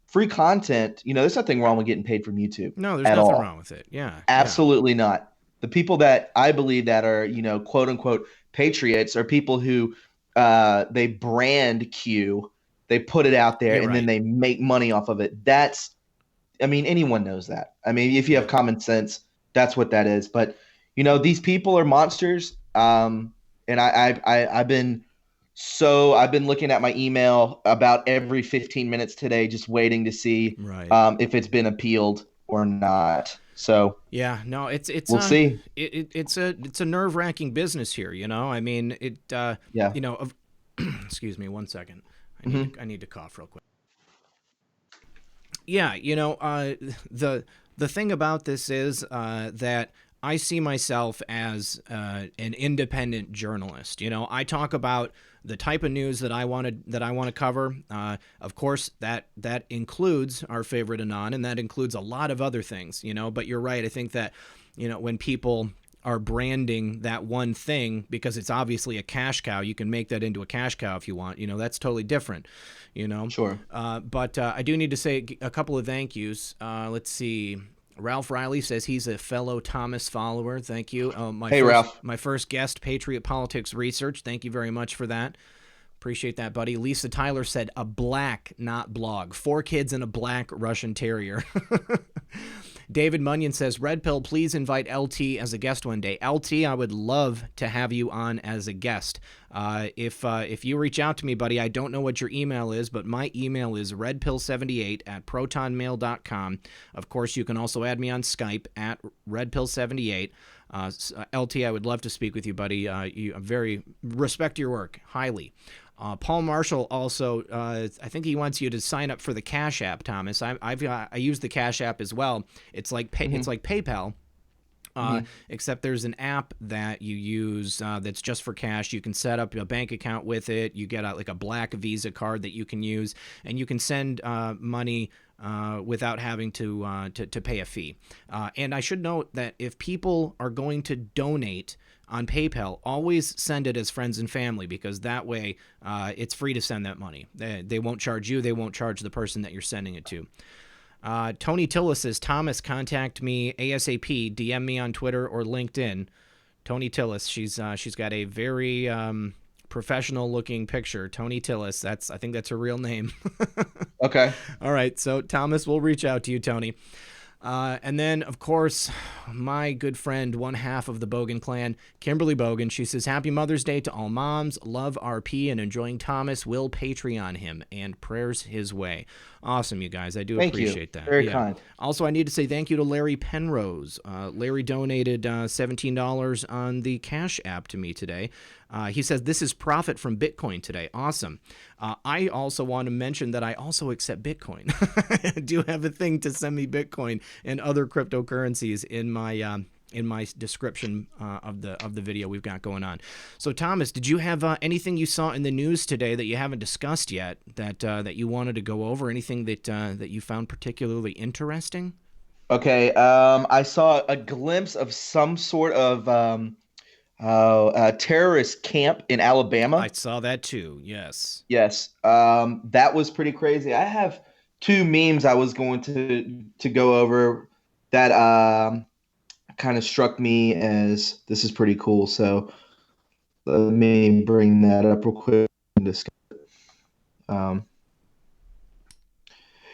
free content, there's nothing wrong with getting paid from YouTube. No, there's at nothing all. wrong with it. Yeah. Absolutely not. The people that I believe that are, quote unquote patriots are people who they brand Q, they put it out there, and then they make money off of it. Anyone knows that. If you have common sense, that's what that is. But these people are monsters. And I've been looking at my email about every 15 minutes today, just waiting to see if it's been appealed or not. So yeah, no, we'll see. It's a nerve-wracking business here. Excuse me 1 second. I need to cough real quick. Yeah, the thing about this is that I see myself as an independent journalist. I talk about the type of news that I want to cover. Of course, that includes our favorite Anon, and that includes a lot of other things. But you're right. I think that when people are branding that one thing because it's obviously a cash cow, you can make that into a cash cow if you want. That's totally different. Sure. But I do need to say a couple of thank yous. Let's see. Ralph Riley says he's a fellow Thomas follower. Thank you. Ralph. My first guest, Patriot Politics Research. Thank you very much for that. Appreciate that, buddy. Lisa Tyler said a black, not blog. 4 kids and a black Russian Terrier. David Munyon says, Red Pill, please invite LT as a guest one day. LT, I would love to have you on as a guest. If you reach out to me, buddy, I don't know what your email is, but my email is redpill78@protonmail.com. Of course, you can also add me on Skype at redpill78. LT, I would love to speak with you, buddy. You very respect your work highly. Paul Marshall also, I think he wants you to sign up for the Cash App, Thomas. I use the Cash App as well. It's like it's like PayPal. Except there's an app that you use that's just for cash. You can set up a bank account with it. You get like a black Visa card that you can use, and you can send money without having to pay a fee. And I should note that if people are going to donate on PayPal, always send it as friends and family, because that way it's free to send that money. They won't charge you. They won't charge the person that you're sending it to. Tony Tillis says, Thomas, contact me ASAP. DM me on Twitter or LinkedIn. Tony Tillis, she's got a very professional looking picture. Tony Tillis, I think that's her real name. Okay. All right, so Thomas, we'll reach out to you, Tony. And then, of course, my good friend, one half of the Bogan clan, Kimberly Bogan, she says, Happy Mother's Day to all moms. Love RP and enjoying Thomas. Will Patreon him and prayers his way. Awesome, you guys. I do appreciate that. Very kind. Also, I need to say thank you to Larry Penrose. Larry donated $17 on the Cash App to me today. He says, this is profit from Bitcoin today. Awesome. I also want to mention that I also accept Bitcoin. I do have a thing to send me Bitcoin and other cryptocurrencies in my description of the video we've got going on. So, Thomas, did you have anything you saw in the news today that you haven't discussed yet that you wanted to go over? Anything that you found particularly interesting? Okay. I saw a glimpse of some sort of a terrorist camp in Alabama. I saw that too. Yes. Yes. That was pretty crazy. I have 2 memes I was going to go over that kind of struck me as this is pretty cool. So let me bring that up real quick and discuss it.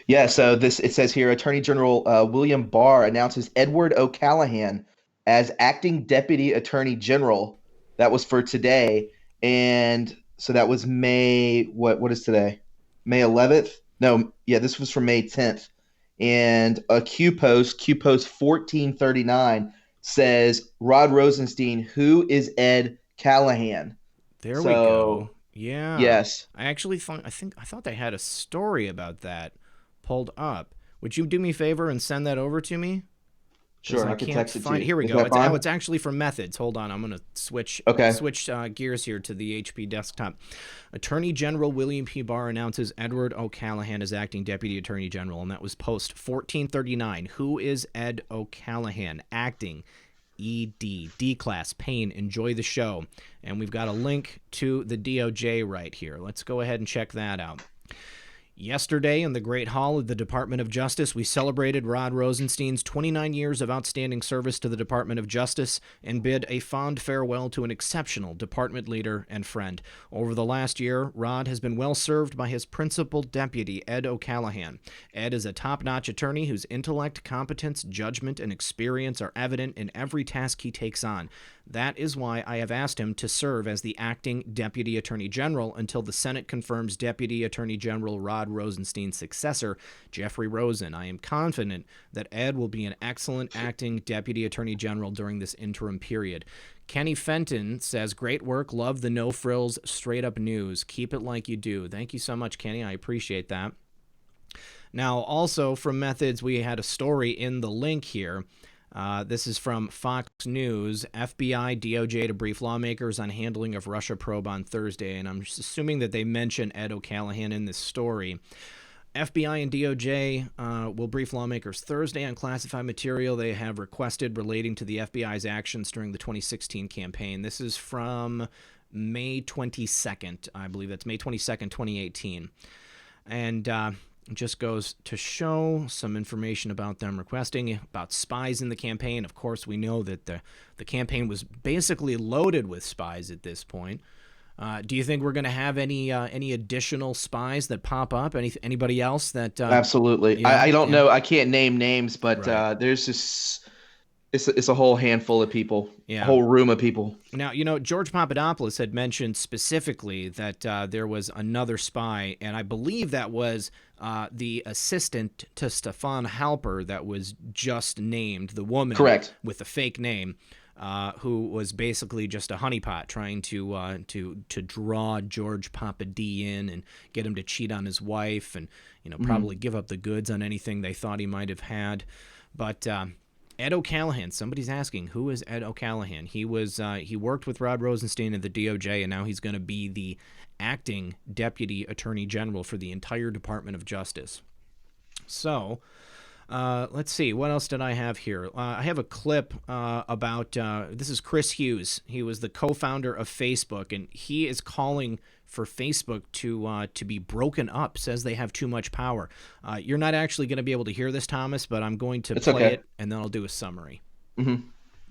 Yeah, so it says here, Attorney General William Barr announces Edward O'Callaghan as acting Deputy Attorney General. That was for today. And so that was May, what is today? May 11th? No, yeah, this was from May 10th. And a Q post 1439 says, Rod Rosenstein, who is Ed Callahan? There we go. Yeah. Yes. I thought they had a story about that pulled up. Would you do me a favor and send that over to me? Sure, I can text it to you. Here we go. It's actually from Methods. Hold on, I'm going to switch gears here to the HP desktop. Attorney General William P. Barr announces Edward O'Callaghan as acting Deputy Attorney General, and that was post 1439. Who is Ed O'Callaghan? Acting. D-class, Paine. Enjoy the show. And we've got a link to the DOJ right here. Let's go ahead and check that out. Yesterday, in the Great Hall of the Department of Justice, we celebrated Rod Rosenstein's 29 years of outstanding service to the Department of Justice and bid a fond farewell to an exceptional department leader and friend. Over the last year, Rod has been well served by his principal deputy, Ed O'Callahan. Ed is a top-notch attorney whose intellect, competence, judgment, and experience are evident in every task he takes on. That is why I have asked him to serve as the acting Deputy Attorney General until the Senate confirms Deputy Attorney General Rod Rosenstein's successor, Jeffrey Rosen. I am confident that Ed will be an excellent acting Deputy Attorney General during this interim period. Kenny Fenton says, great work, love the no-frills, straight-up news. Keep it like you do. Thank you so much, Kenny. I appreciate that. Now, also from Methods, we had a story in the link here. This is from Fox News. FBI, DOJ to brief lawmakers on handling of Russia probe on Thursday. And I'm just assuming that they mention Ed O'Callahan in this story. FBI and DOJ will brief lawmakers Thursday on classified material they have requested relating to the FBI's actions during the 2016 campaign. This is from May 22nd, I believe. That's May 22nd, 2018. And it just goes to show some information about them requesting about spies in the campaign. Of course, we know that the campaign was basically loaded with spies at this point. Do you think we're going to have any additional spies that pop up? Anybody else that? Absolutely. I don't know. I can't name names, but right. There's just it's a whole handful of people, a whole room of people. Now, George Papadopoulos had mentioned specifically that there was another spy, and I believe that was the assistant to Stefan Halper that was just named, the woman correct with the fake name. Who was basically just a honeypot trying to draw George Papadopoulos in and get him to cheat on his wife and probably give up the goods on anything they thought he might have had. But Ed O'Callahan, somebody's asking, who is Ed O'Callahan? He worked with Rod Rosenstein at the DOJ, and now he's going to be the acting Deputy Attorney General for the entire Department of Justice. So. Let's see. What else did I have here? I have a clip about this is Chris Hughes. He was the co-founder of Facebook, and he is calling for Facebook to be broken up. Says they have too much power. You're not actually going to be able to hear this, Thomas, but I'm going to play it, and then I'll do a summary. Mm-hmm.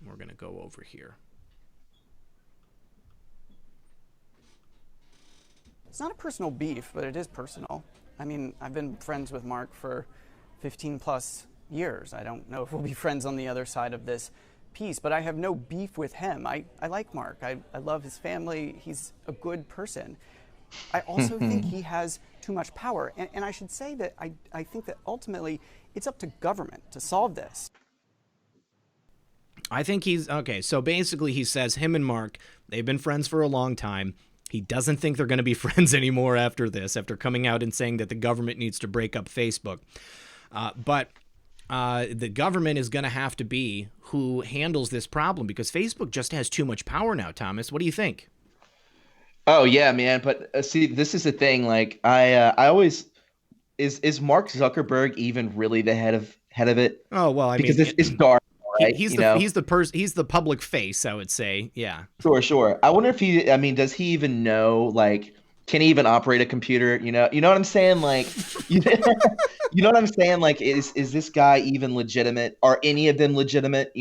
We're going to go over here. It's not a personal beef, but it is personal. I mean, I've been friends with Mark for 15 plus years. I don't know if we'll be friends on the other side of this piece, but I have no beef with him. I like Mark. I love his family. He's a good person. I also think he has too much power. And I should say that I think that ultimately it's up to government to solve this. I think okay. So basically he says him and Mark, they've been friends for a long time. He doesn't think they're going to be friends anymore after this, after coming out and saying that the government needs to break up Facebook. But the government is going to have to be who handles this problem because Facebook just has too much power now, Thomas. What do you think? Oh, yeah, man. But see, this is the thing. Like, I always is Mark Zuckerberg even really the head of it? Oh, well, I mean, because it's dark. Right? He's the public face, I would say. Yeah. Sure. I wonder if does he even know, like, can he even operate a computer? You know what I'm saying? Like, you know what I'm saying? Like, is this guy even legitimate? Are any of them legitimate?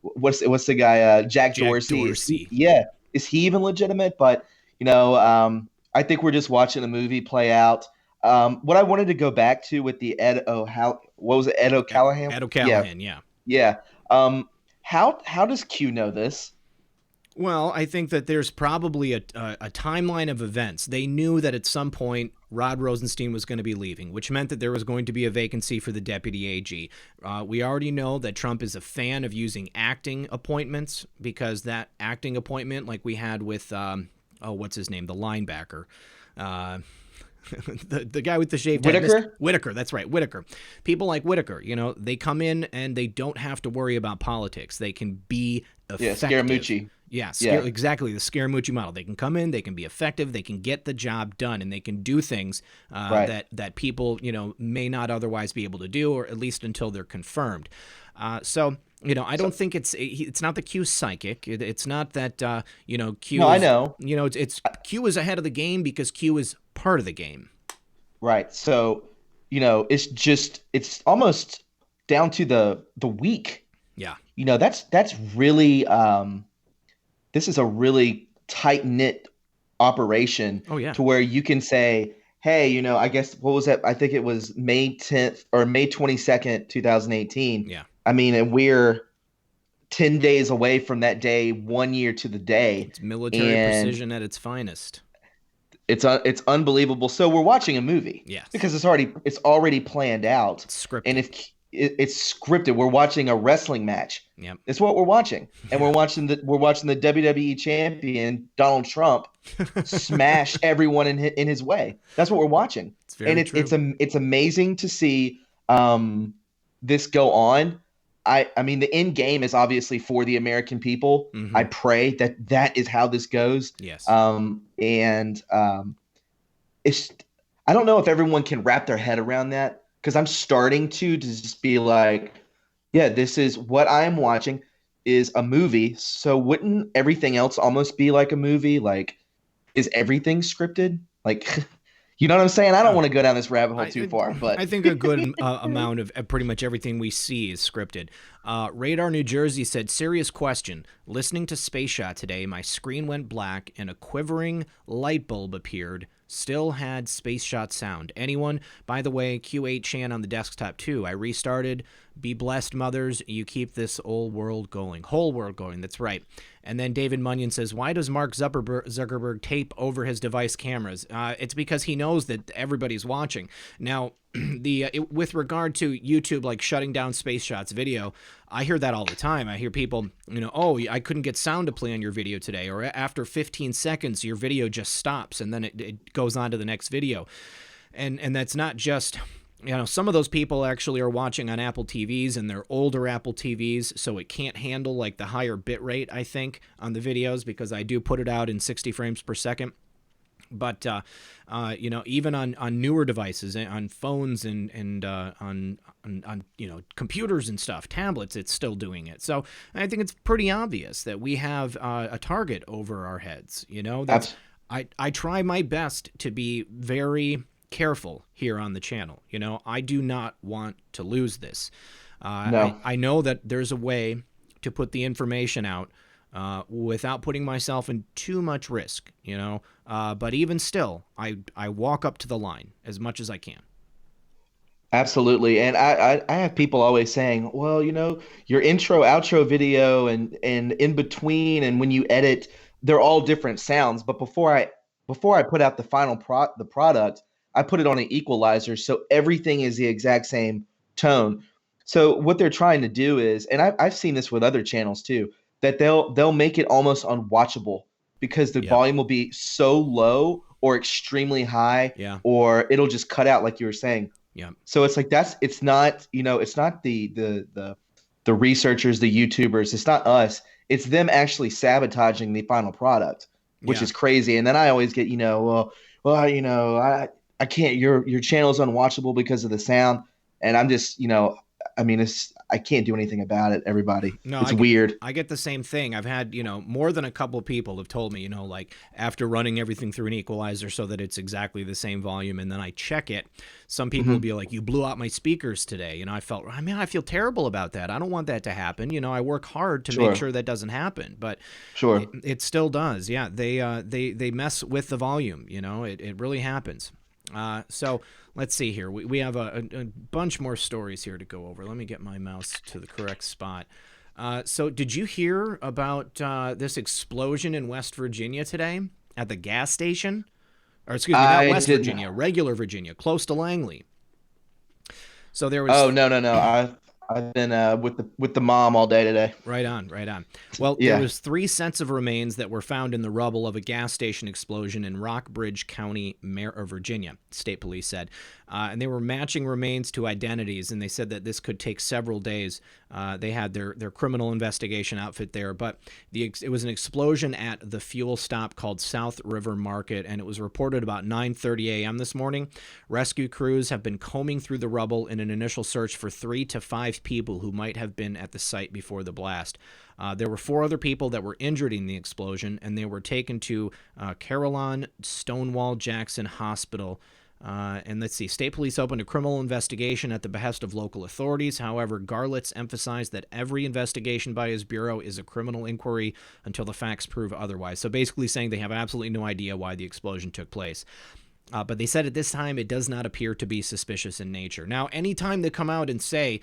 What's the guy? Jack Dorsey. Yeah. Is he even legitimate? But, I think we're just watching the movie play out. What I wanted to go back to with the Ed O'Callahan? Ed O'Callahan, yeah. Yeah. How does Q know this? Well, I think that there's probably a timeline of events. They knew that at some point Rod Rosenstein was going to be leaving, which meant that there was going to be a vacancy for the deputy AG. We already know that Trump is a fan of using acting appointments because that acting appointment, like we had with, what's his name, the linebacker, the guy with the shaved head. Whitaker, that's right, Whitaker. People like Whitaker, they come in and they don't have to worry about politics. They can be effective. Yeah, Scaramucci. Yeah, exactly, the Scaramucci model. They can come in, they can be effective, they can get the job done, and they can do things that people, may not otherwise be able to do, or at least until they're confirmed. So I don't think it's not the Q psychic. It's not that Q. No, I know. It's Q is ahead of the game because Q is part of the game. Right. So, it's almost down to the week. Yeah. That's really this is a really tight knit operation. Oh yeah. To where you can say, hey, I guess what was that? I think it was May 10th or May 22nd, 2018. Yeah. I mean, and we're 10 days away from that day, 1 year to the day. It's military precision at its finest. It's unbelievable. So we're watching a movie. Yes. Because it's already planned out. It's scripted. And if it's scripted, we're watching a wrestling match. Yep. It's what we're watching. And we're watching the WWE champion Donald Trump smash everyone in his way. That's what we're watching. It's very true. It's amazing to see this go on. I mean, the end game is obviously for the American people. Mm-hmm. I pray that is how this goes. Yes. It's I don't know if everyone can wrap their head around that, because I'm starting to just be like, yeah, this is what I'm watching is a movie. So wouldn't everything else almost be like a movie? Like, is everything scripted? Like, you know what I'm saying? I don't want to go down this rabbit hole too far, but I think a good amount of pretty much everything we see is scripted. Radar New Jersey said, serious question. Listening to Space Shot today, my screen went black and a quivering light bulb appeared. Still had Space Shot sound. Anyone? By the way, Q8chan on the desktop too. I restarted. Be blessed, mothers. You keep this whole world going. Whole world going. That's right. And then David Munyon says, why does Mark Zuckerberg tape over his device cameras? It's because he knows that everybody's watching. Now, with regard to YouTube, like shutting down Space Shot's video, I hear that all the time. I hear people, oh, I couldn't get sound to play on your video today, or after 15 seconds, your video just stops, and then it goes on to the next video. And that's not just... some of those people actually are watching on Apple TVs, and they're older Apple TVs, so it can't handle like the higher bit rate, I think, on the videos, because I do put it out in 60 frames per second. But, even on newer devices, on phones and on computers and stuff, tablets, it's still doing it. So I think it's pretty obvious that we have a target over our heads. I try my best to be very careful here on the channel. I do not want to lose this. No. I know that there's a way to put the information out without putting myself in too much risk, but even still, I walk up to the line as much as I can. Absolutely. And I have people always saying, well, your intro, outro video and in between, and when you edit, they're all different sounds. But before I put out the final product, I put it on an equalizer, so everything is the exact same tone. So what they're trying to do is, and I've seen this with other channels too, that they'll make it almost unwatchable because the volume will be so low or extremely high, or it'll just cut out, like you were saying. Yeah. So it's like it's not the researchers, the YouTubers, it's not us. It's them actually sabotaging the final product, which is crazy. And then I always get, I can't. Your channel is unwatchable because of the sound, and I'm just, I can't do anything about it. Everybody, it's weird. I get the same thing. I've had, more than a couple of people have told me, like after running everything through an equalizer so that it's exactly the same volume, and then I check it. Some people will be like, "You blew out my speakers today," I feel terrible about that. I don't want that to happen. I work hard to make sure that doesn't happen, but it still does. Yeah, they mess with the volume. It really happens. So let's see here. We have a bunch more stories here to go over. Let me get my mouse to the correct spot. So did you hear about this explosion in West Virginia today at the gas station? Or excuse me, not West Virginia, regular Virginia, close to Langley. So there was... Oh, no. I've been with the mom all day today. Right on. Well, there was 3 sets of remains that were found in the rubble of a gas station explosion in Rockbridge County, Virginia, state police said. And they were matching remains to identities, and they said that this could take several days. They had their criminal investigation outfit there, but it was an explosion at the fuel stop called South River Market, and it was reported about 9:30 a.m. this morning. Rescue crews have been combing through the rubble in an initial search for 3 to 5 5 people who might have been at the site before the blast. There were 4 other people that were injured in the explosion, and they were taken to Carillon Stonewall Jackson Hospital. And let's see, state police opened a criminal investigation at the behest of local authorities. However, Garlitz emphasized that every investigation by his bureau is a criminal inquiry until the facts prove otherwise. So basically saying they have absolutely no idea why the explosion took place. But they said at this time it does not appear to be suspicious in nature. Now, anytime they come out and say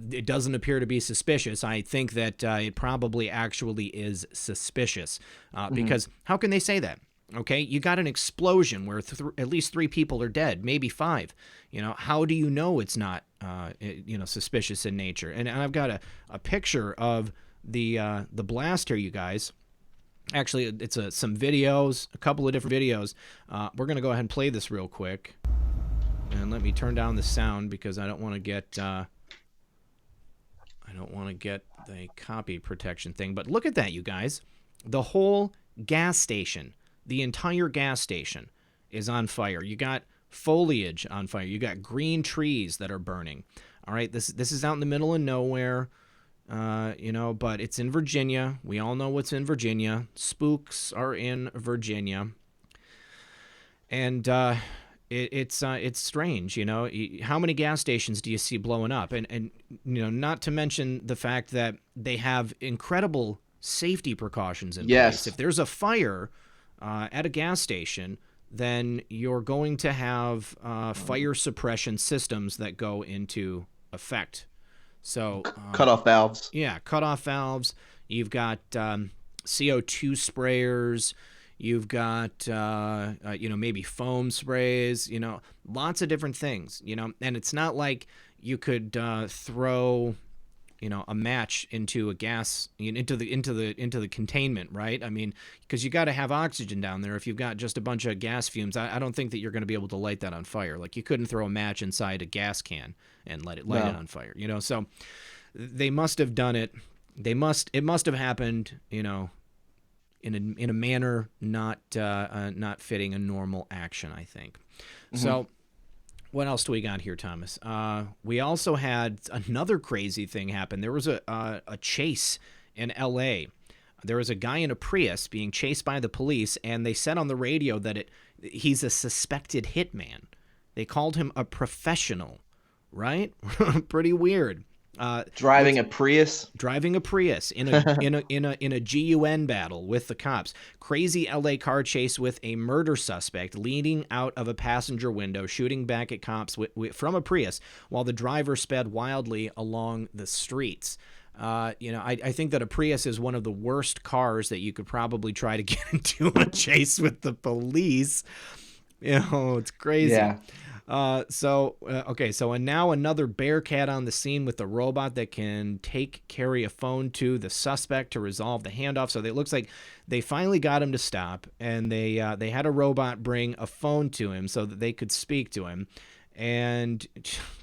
it doesn't appear to be suspicious, I think that it probably actually is suspicious. Because how can they say that? Okay, you got an explosion where at least 3 people are dead, maybe 5. How do you know it's not, suspicious in nature? And I've got a picture of the blast here, you guys. Actually, it's some videos, a couple of different videos. We're gonna go ahead and play this real quick, and let me turn down the sound because I don't want to get the copy protection thing. But look at that, you guys. The whole gas station. The entire gas station is on fire. You got foliage on fire. You got green trees that are burning. All right, this is out in the middle of nowhere, but it's in Virginia. We all know what's in Virginia. Spooks are in Virginia, and it's strange. How many gas stations do you see blowing up? And not to mention the fact that they have incredible safety precautions in place. If there's a fire at a gas station, then you're going to have fire suppression systems that go into effect. So cutoff valves. Yeah, cutoff valves. You've got CO2 sprayers. You've got maybe foam sprays. Lots of different things. And it's not like you could throw a match into a gas, into the containment, right? I mean, because you got to have oxygen down there. If you've got just a bunch of gas fumes, I don't think that you're going to be able to light that on fire. Like, you couldn't throw a match inside a gas can and light it on fire. So they must have done it. It must have happened, in a manner not fitting a normal action, I think. Mm-hmm. So. What else do we got here, Thomas? We also had another crazy thing happen. There was a chase in L.A. There was a guy in a Prius being chased by the police, and they said on the radio that he's a suspected hitman. They called him a professional, right? Pretty weird. Driving a Prius in a GUN battle with the cops. Crazy LA car chase with a murder suspect leaning out of a passenger window, shooting back at cops from a Prius while the driver sped wildly along the streets. I think that a Prius is one of the worst cars that you could probably try to get into a chase with the police. It's crazy. Yeah. So now another Bearcat on the scene with a robot that can carry a phone to the suspect to resolve the handoff. So it looks like they finally got him to stop, and they had a robot bring a phone to him so that they could speak to him. And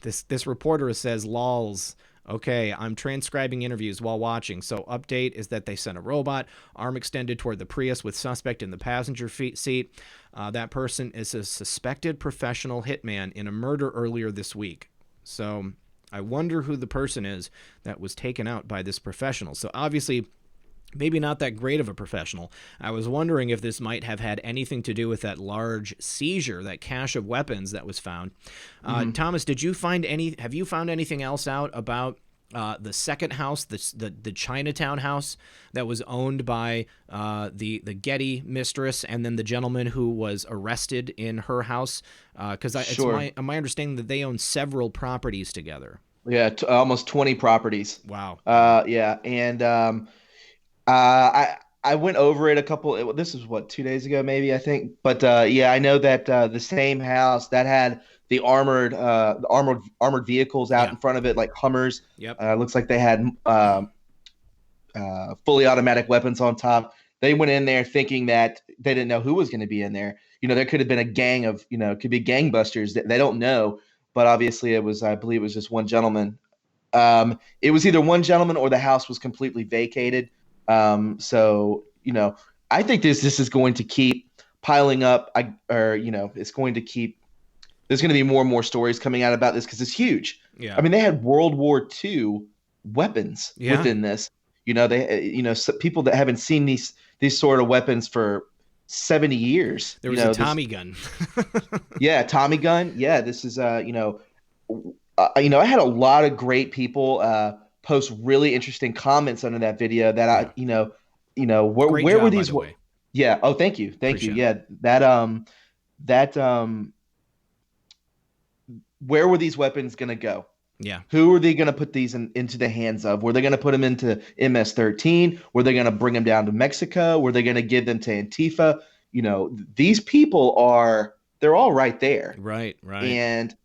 this reporter says, "Lols. Okay, I'm transcribing interviews while watching." So update is that they sent a robot, arm extended toward the Prius with suspect in the passenger seat. That person is a suspected professional hitman in a murder earlier this week. So I wonder who the person is that was taken out by this professional. So obviously, maybe not that great of a professional. I was wondering if this might have had anything to do with that large seizure, that cache of weapons that was found. Thomas, have you found anything else out about the second house, the Chinatown house that was owned by the Getty mistress, and then the gentleman who was arrested in her house? Because it's my understanding that they own several properties together. Yeah, almost 20 properties. Wow. Yeah, and I went over it this was 2 days ago, maybe, I think. But I know that the same house that had the armored vehicles out in front of it, like Hummers. Yep. Looks like they had fully automatic weapons on top. They went in there thinking that they didn't know who was going to be in there. There could have been a gang of, it could be gangbusters that they don't know. But obviously I believe it was just one gentleman. It was either one gentleman or the house was completely vacated. So I think this is going to keep piling up. It's going to keep. There's going to be more and more stories coming out about this because it's huge. Yeah. I mean, they had World War II weapons within this. People that haven't seen these sort of weapons for 70 years. There was a Tommy gun. Yeah, Tommy gun. Yeah, this is I had a lot of great people post really interesting comments under that video that where were these? By the way. Yeah. Oh, thank you. Appreciate it. Yeah. Where were these weapons going to go? Yeah. Who are they going to put these into the hands of? Were they going to put them into MS-13? Were they going to bring them down to Mexico? Were they going to give them to Antifa? These people they're all right there. Right. And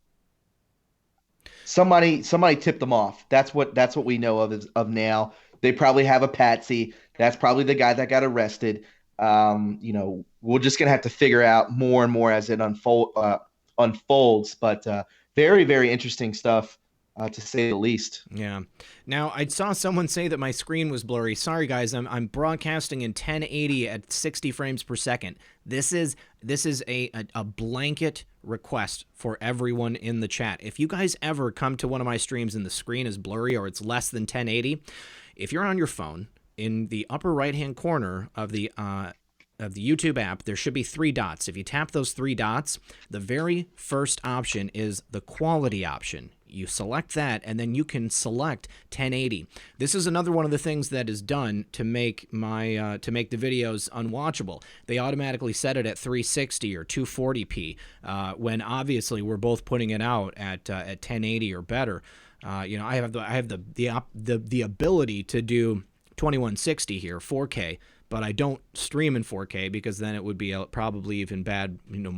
somebody tipped them off. That's what we know of now. They probably have a patsy. That's probably the guy that got arrested. We're just going to have to figure out more and more as it unfolds. But very, very interesting stuff, to say the least. Yeah. Now, I saw someone say that my screen was blurry. Sorry, guys. I'm broadcasting in 1080 at 60 frames per second. This is a blanket request for everyone in the chat. If you guys ever come to one of my streams and the screen is blurry or it's less than 1080, if you're on your phone, in the upper right-hand corner of the YouTube app, there should be 3 dots. If you tap those 3 dots, the very first option is the quality option. You select that, and then you can select 1080. This is another one of the things that is done to make my the videos unwatchable. They automatically set it at 360 or 240p when obviously we're both putting it out at 1080 or better. I have the ability to do 2160 here, 4K. But I don't stream in 4K because then it would be probably even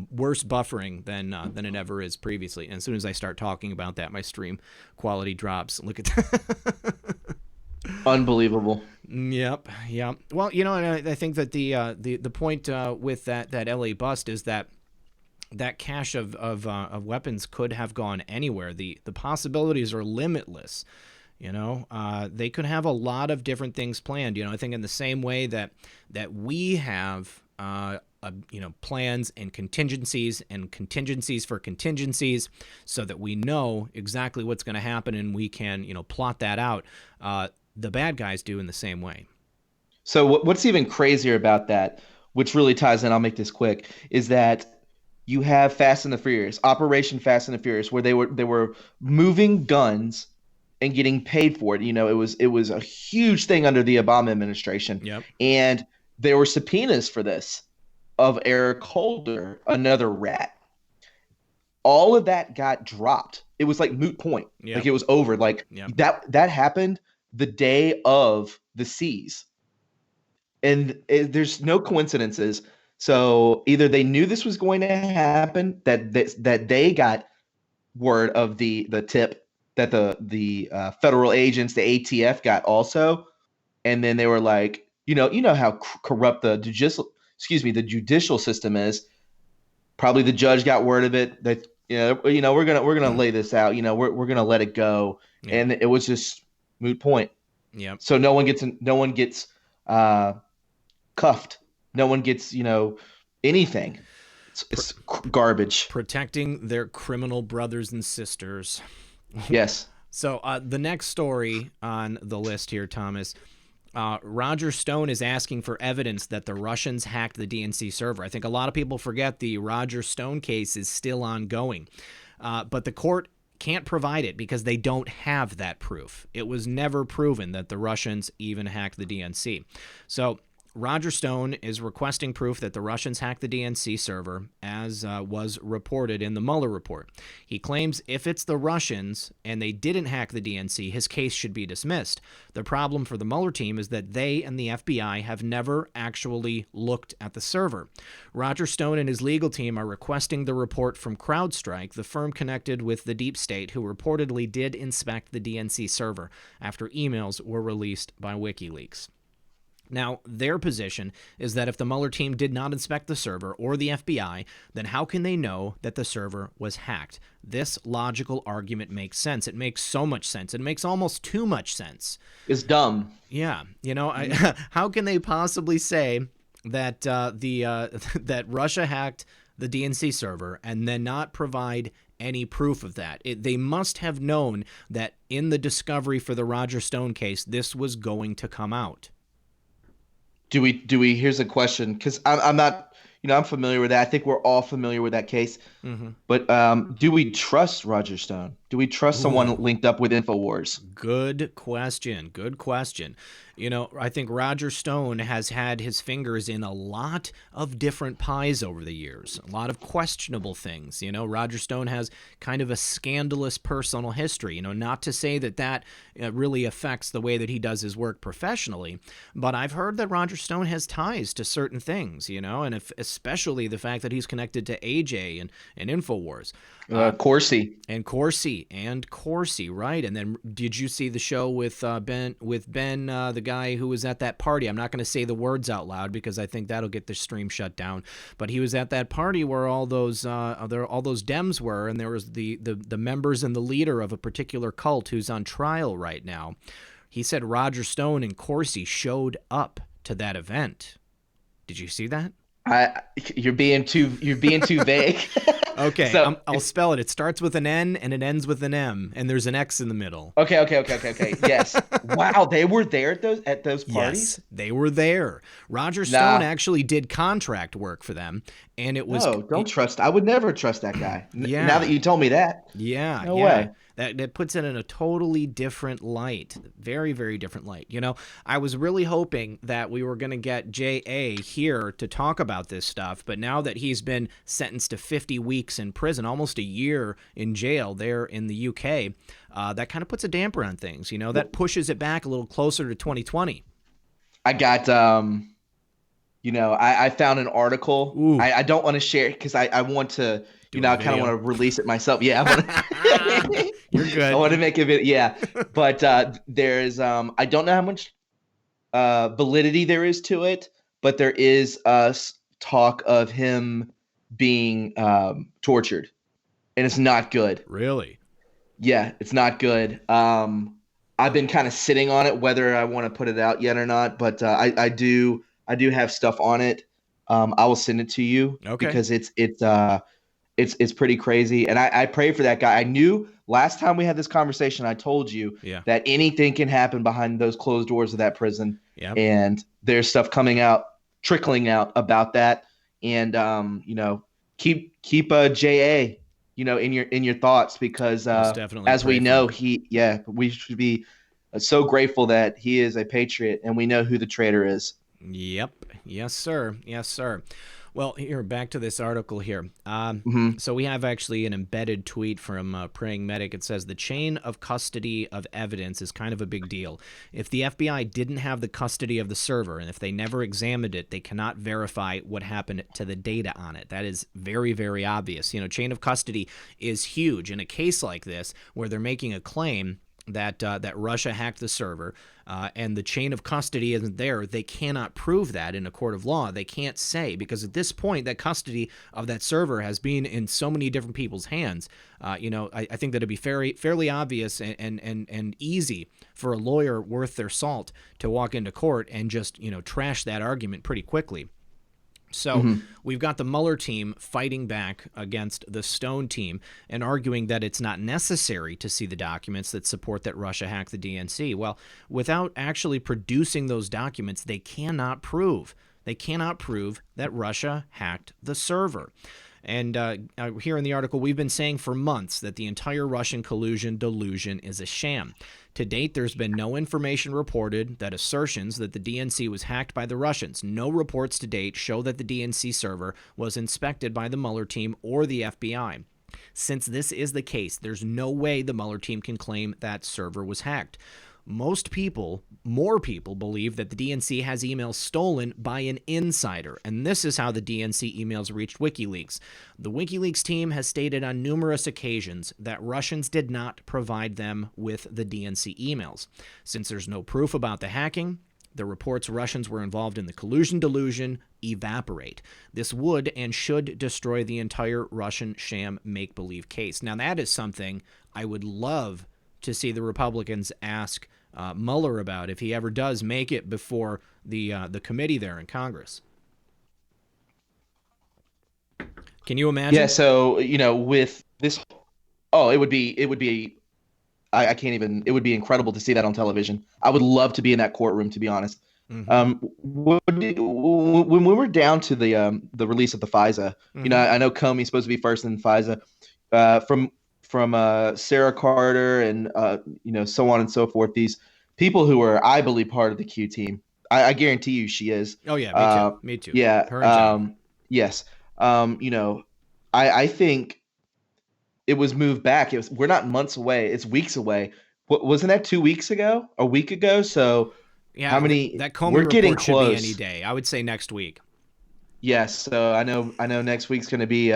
worse buffering than it ever is previously. And as soon as I start talking about that, my stream quality drops. Look at that. Unbelievable. Yep. Well, and I think that the point with that LA bust is that cache of weapons could have gone anywhere. The possibilities are limitless. They could have a lot of different things planned. I think in the same way that we have, plans and contingencies for contingencies so that we know exactly what's going to happen and we can, plot that out. The bad guys do in the same way. So what's even crazier about that, which really ties in, I'll make this quick, is that you have Fast and the Furious, Operation Fast and the Furious, where they were moving guns and getting paid for it. It was a huge thing under the Obama administration. Yep. And there were subpoenas for this of Eric Holder, another rat. All of that got dropped. It was like moot point. Yep. Like it was over. Like that happened the day of the seize. And there's no coincidences. So either they knew this was going to happen, that they got word of the tip that the federal agents, the ATF, got also, and then they were like, how corrupt the judicial system is. Probably the judge got word of it that we're gonna lay this out. We're gonna let it go, and it was just moot point. Yeah. So no one gets cuffed. No one gets anything. It's garbage. Protecting their criminal brothers and sisters. Yes. So the next story on the list here, Thomas, Roger Stone is asking for evidence that the Russians hacked the DNC server. I think a lot of people forget the Roger Stone case is still ongoing, but the court can't provide it because they don't have that proof. It was never proven that the Russians even hacked the DNC. So Roger Stone is requesting proof that the Russians hacked the DNC server, as was reported in the Mueller report. He claims if it's the Russians and they didn't hack the DNC, his case should be dismissed. The problem for the Mueller team is that they and the FBI have never actually looked at the server. Roger Stone and his legal team are requesting the report from CrowdStrike, the firm connected with the deep state, who reportedly did inspect the DNC server after emails were released by WikiLeaks. Now, their position is that if the Mueller team did not inspect the server or the FBI, then how can they know that the server was hacked? This logical argument makes sense. It makes so much sense. It makes almost too much sense. It's dumb. Yeah. How can they possibly say that that Russia hacked the DNC server and then not provide any proof of that. They must have known that in the discovery for the Roger Stone case, this was going to come out. Do we, here's a question, because I'm not, I'm familiar with that. I think we're all familiar with that case. Mm-hmm. But do we trust Roger Stone? Do we trust someone linked up with InfoWars? Good question. Good question. I think Roger Stone has had his fingers in a lot of different pies over the years, a lot of questionable things. Roger Stone has kind of a scandalous personal history, not to say that really affects the way that he does his work professionally, but I've heard that Roger Stone has ties to certain things, and especially the fact that he's connected to AJ and InfoWars. Corsi. And Corsi, right? And then did you see the show with Ben, the guy who was at that party? I'm not going to say the words out loud because I think that'll get the stream shut down. But he was at that party where all those Dems were, and there was the members and the leader of a particular cult who's on trial right now. He said Roger Stone and Corsi showed up to that event. Did you see that? You're being too vague. Okay, So, I'll spell it. It starts with an N and it ends with an M, and there's an X in the middle. Okay. Yes. Wow, they were there at those parties? Yes, they were there. Roger Stone actually did contract work for them, and it was... No, don't trust. I would never trust that guy. Yeah. Now that you told me that. Yeah. No way. That puts it in a totally different light. Very, very different light. I was really hoping that we were going to get J.A. here to talk about this stuff, but now that he's been sentenced to 50 weeks in prison, almost a year in jail there in the UK, that kind of puts a damper on things. That pushes it back a little closer to 2020. I got, I found an article. I don't want to share it because I want to... I kind of want to release it myself. Yeah, You're good. I want to make a video. Yeah, but there's I don't know how much validity there is to it, but there is talk of him being tortured, and it's not good. Really? Yeah, it's not good. I've been kind of sitting on it whether I want to put it out yet or not, but I do have stuff on it. I will send it to you because it's pretty crazy. And I pray for that guy. I knew last time we had this conversation, I told you that anything can happen behind those closed doors of that prison. Yep. And there's stuff trickling out about that. And, keep JA, in your thoughts, because as we know, we should be so grateful that he is a patriot and we know who the traitor is. Yep. Yes, sir. Yes, sir. Well, here, back to this article here. So we have actually an embedded tweet from Praying Medic. It says, the chain of custody of evidence is kind of a big deal. If the FBI didn't have the custody of the server, and if they never examined it, they cannot verify what happened to the data on it. That is very, very obvious. Chain of custody is huge. In a case like this, where they're making a claim that Russia hacked the server, and the chain of custody isn't there, they cannot prove that in a court of law. They can't say, because at this point, that custody of that server has been in so many different people's hands. I think that it'd be fairly obvious and easy for a lawyer worth their salt to walk into court and just trash that argument pretty quickly. So we've got the Mueller team fighting back against the Stone team and arguing that it's not necessary to see the documents that support that Russia hacked the DNC. Well, without actually producing those documents, they cannot prove that Russia hacked the server. And here in the article, we've been saying for months that the entire Russian collusion delusion is a sham. To date, there's been no information reported that assertions that the DNC was hacked by the Russians. No reports to date show that the DNC server was inspected by the Mueller team or the FBI. Since this is the case, there's no way the Mueller team can claim that server was hacked. More people believe that the DNC has emails stolen by an insider, and this is how the DNC emails reached WikiLeaks. The WikiLeaks team has stated on numerous occasions that Russians did not provide them with the DNC emails. Since there's no proof about the hacking, the reports Russians were involved in the collusion delusion evaporate. This would and should destroy the entire Russian sham make-believe case. Now, that is something I would love to see the Republicans ask Mueller about if he ever does make it before the committee there in Congress. Can you imagine? Yeah, so, with this Oh, it would be. I can't even. It would be incredible to see that on television. I would love to be in that courtroom, to be honest. When we were down to the release of the FISA, I know Comey's supposed to be first in FISA, from Sarah Carter and so on and so forth. These people who are, I believe, part of the Q team. I guarantee you she is. Oh yeah, me too. Yeah. Her and John. Yes. I think it was moved back. We're not months away. It's weeks away. Wasn't that 2 weeks ago? A week ago? So yeah, how many? That Comey we're getting report should close. be any day. I would say next week. Yes. So I know next week's going to be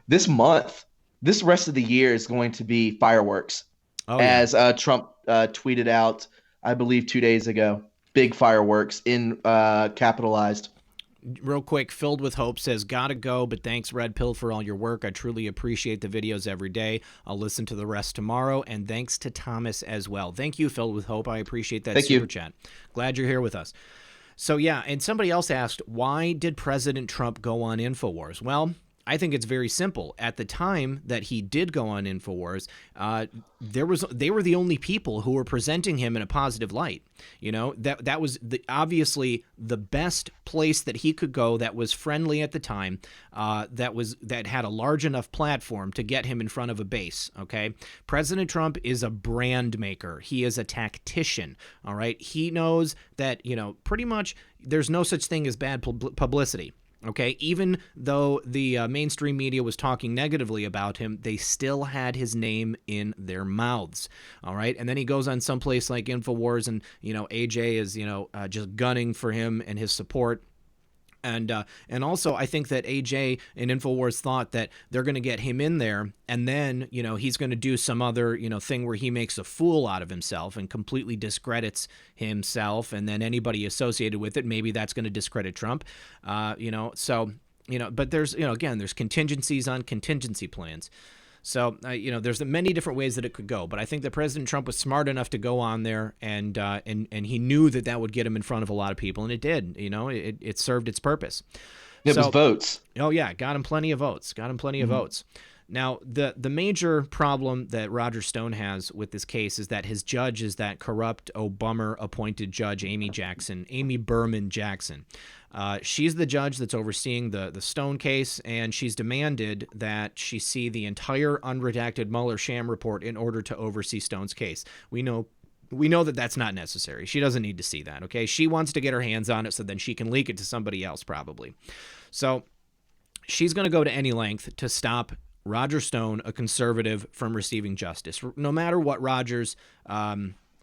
this month. This rest of the year is going to be fireworks. Oh, as Trump tweeted out, I believe 2 days ago. Big fireworks in capitalized. Real quick, Filled with Hope says, gotta go, but thanks, Red Pill, for all your work. I truly appreciate the videos every day. I'll listen to the rest tomorrow, and thanks to Thomas as well. Thank you, Filled with Hope. I appreciate that super chat. Glad you're here with us. So, yeah, and somebody else asked, why did President Trump go on InfoWars? Well, I think it's very simple. At the time that he did go on InfoWars, they were the only people who were presenting him in a positive light. That was obviously the best place that he could go that was friendly at the time, that had a large enough platform to get him in front of a base. Okay, President Trump is a brand maker. He is a tactician. All right, he knows that pretty much there's no such thing as bad publicity. Okay, even though the mainstream media was talking negatively about him, they still had his name in their mouths. All right, and then he goes on someplace like InfoWars, and AJ is just gunning for him and his support. And also, I think that AJ and InfoWars thought that they're going to get him in there, and then he's going to do some other thing where he makes a fool out of himself and completely discredits himself, and then anybody associated with it, maybe that's going to discredit Trump. But there's again, there's contingencies on contingency plans. So, there's many different ways that it could go. But I think that President Trump was smart enough to go on there, and he knew that would get him in front of a lot of people, and it did. It served its purpose. It was votes. Oh, yeah. Got him plenty of votes. Votes. Now, the major problem that Roger Stone has with this case is that his judge is that corrupt Obama-appointed judge, Amy Berman Jackson. She's the judge that's overseeing the Stone case, and she's demanded that she see the entire unredacted Mueller sham report in order to oversee Stone's case. We know that that's not necessary. She doesn't need to see that, okay? She wants to get her hands on it so then she can leak it to somebody else probably. So she's going to go to any length to stop Roger Stone, a conservative, from receiving justice, no matter what Roger's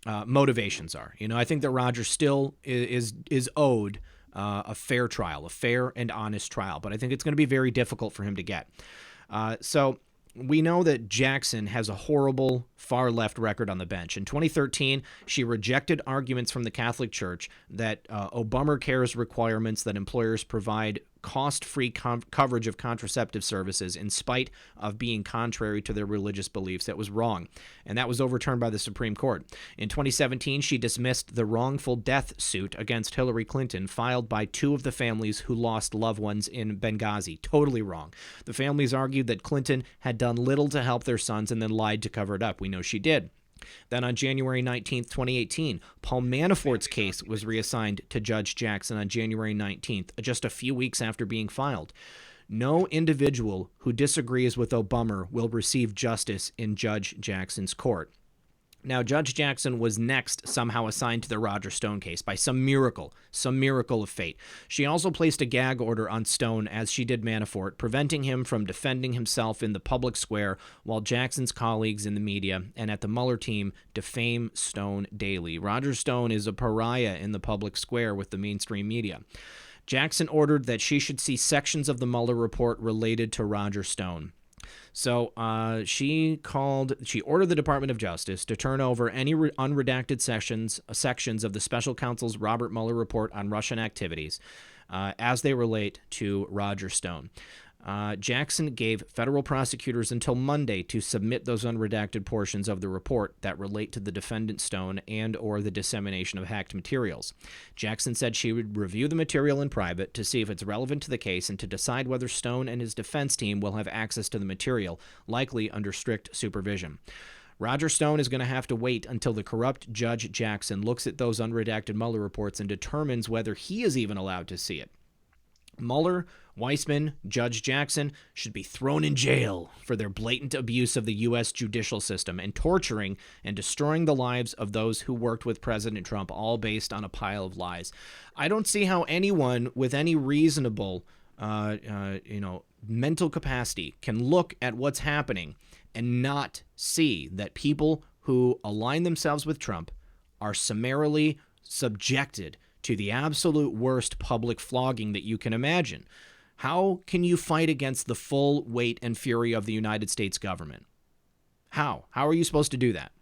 motivations are. I think that Roger still is owed a fair trial, a fair and honest trial, but I think it's going to be very difficult for him to get. So we know that Jackson has a horrible far-left record on the bench. In 2013, she rejected arguments from the Catholic Church that Obamacare's requirements that employers provide cost-free coverage of contraceptive services in spite of being contrary to their religious beliefs. That was wrong, and that was overturned by the Supreme Court. In 2017, she dismissed the wrongful death suit against Hillary Clinton filed by two of the families who lost loved ones in Benghazi. Totally wrong. The families argued that Clinton had done little to help their sons and then lied to cover it up. We know she did. Then on January 19th, 2018, Paul Manafort's case was reassigned to Judge Jackson on January 19th, just a few weeks after being filed. No individual who disagrees with Obama will receive justice in Judge Jackson's court. Now, Judge Jackson was next somehow assigned to the Roger Stone case by some miracle of fate. She also placed a gag order on Stone, as she did Manafort, preventing him from defending himself in the public square, while Jackson's colleagues in the media and at the Mueller team defame Stone daily. Roger Stone is a pariah in the public square with the mainstream media. Jackson ordered that she should see sections of the Mueller report related to Roger Stone. So she ordered the Department of Justice to turn over any unredacted sections of the special counsel's Robert Mueller report on Russian activities as they relate to Roger Stone. Jackson gave federal prosecutors until Monday to submit those unredacted portions of the report that relate to the defendant Stone and or the dissemination of hacked materials. Jackson said she would review the material in private to see if it's relevant to the case and to decide whether Stone and his defense team will have access to the material, likely under strict supervision. Roger Stone is going to have to wait until the corrupt Judge Jackson looks at those unredacted Mueller reports and determines whether he is even allowed to see it. Mueller, Weissman, Judge Jackson should be thrown in jail for their blatant abuse of the U.S. judicial system and torturing and destroying the lives of those who worked with President Trump, all based on a pile of lies. I don't see how anyone with any reasonable, mental capacity can look at what's happening and not see that people who align themselves with Trump are summarily subjected to the absolute worst public flogging that you can imagine. How can you fight against the full weight and fury of the United States government? How? How are you supposed to do that?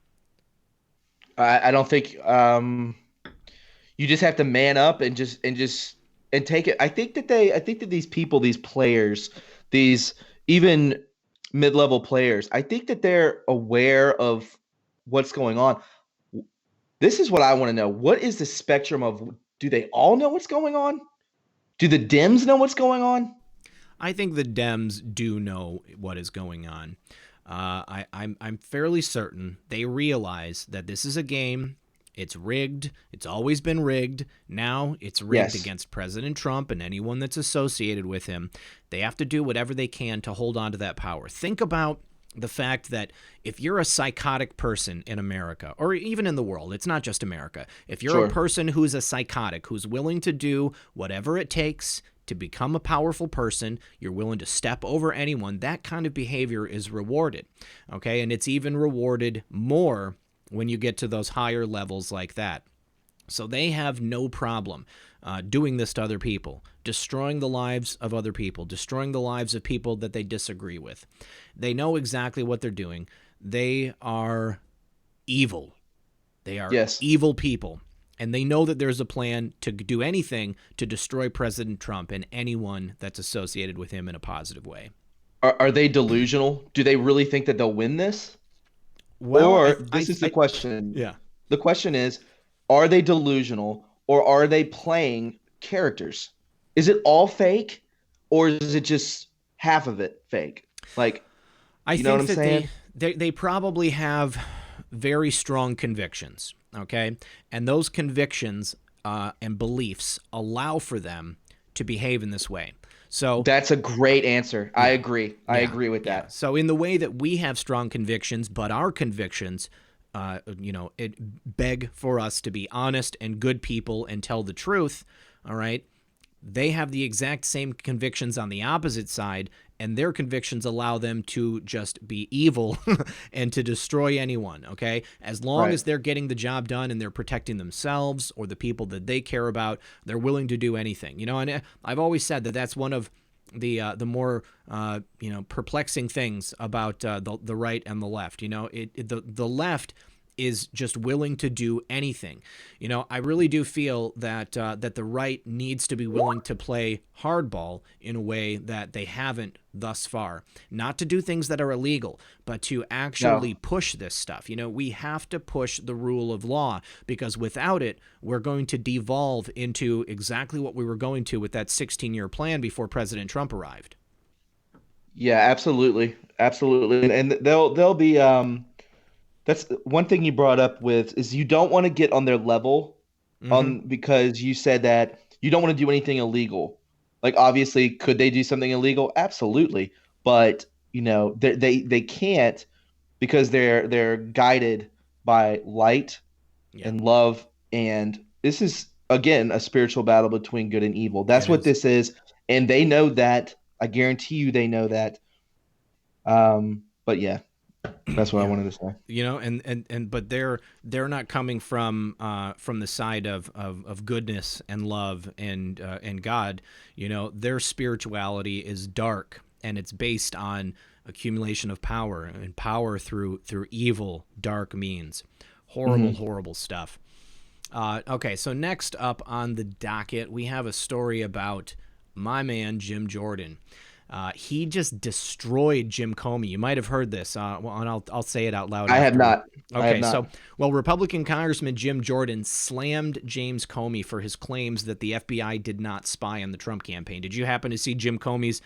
I don't think you just have to man up and take it. I think that these people, these players, these even mid-level players, I think that they're aware of what's going on. This is what I want to know. What is the spectrum of? Do they all know what's going on? Do the Dems know what's going on? I think the Dems do know what is going on. I'm fairly certain they realize that this is a game. It's rigged. It's always been rigged. Now it's rigged against President Trump and anyone that's associated with him. They have to do whatever they can to hold on to that power. Think about the fact that if you're a psychotic person in America, or even in the world, it's not just America. If you're a person who's a psychotic, who's willing to do whatever it takes to become a powerful person, you're willing to step over anyone, that kind of behavior is rewarded. Okay, and it's even rewarded more when you get to those higher levels like that. So they have no problem doing this to other people, destroying the lives of other people, destroying the lives of people that they disagree with. They know exactly what they're doing. They are evil. They are evil people. And they know that there's a plan to do anything to destroy President Trump and anyone that's associated with him in a positive way. Are they delusional? Do they really think that they'll win this? Well, this is the question. Yeah. The question is, are they delusional or are they playing characters? Is it all fake or is it just half of it fake? Like, you know what I'm saying? They probably have very strong convictions, okay? And those convictions and beliefs allow for them to behave in this way. So that's a great answer. I agree. I agree with that. Yeah. So in the way that we have strong convictions, but our convictions, it beg for us to be honest and good people and tell the truth, all right? They have the exact same convictions on the opposite side, and their convictions allow them to just be evil and to destroy anyone, okay? As long as they're getting the job done and they're protecting themselves or the people that they care about, they're willing to do anything. You know, and I've always said that that's one of the more perplexing things about the right and the left. You know, the left is just willing to do anything. You know, I really do feel that that the right needs to be willing to play hardball in a way that they haven't thus far. Not to do things that are illegal, but to actually push this stuff. You know, we have to push the rule of law, because without it, we're going to devolve into exactly what we were going to with that 16-year plan before President Trump arrived. Yeah, absolutely. Absolutely. And they'll be that's one thing you brought up with is you don't want to get on their level because you said that you don't want to do anything illegal. Like, obviously, could they do something illegal? Absolutely. But, you know, they can't, because they're guided by light and love. And this is, again, a spiritual battle between good and evil. That's what this is. And they know that. I guarantee you they know that. But yeah. That's what I wanted to say. You know, but they're not coming from the side of goodness and love and God. You know, their spirituality is dark, and it's based on accumulation of power and power through evil, dark means. Horrible stuff. Okay, so next up on the docket, we have a story about my man Jim Jordan. He just destroyed Jim Comey. You might have heard this. Well, and I'll say it out loud. I have not. Okay, I have not. so, Republican Congressman Jim Jordan slammed James Comey for his claims that the FBI did not spy on the Trump campaign. Did you happen to see Jim Comey's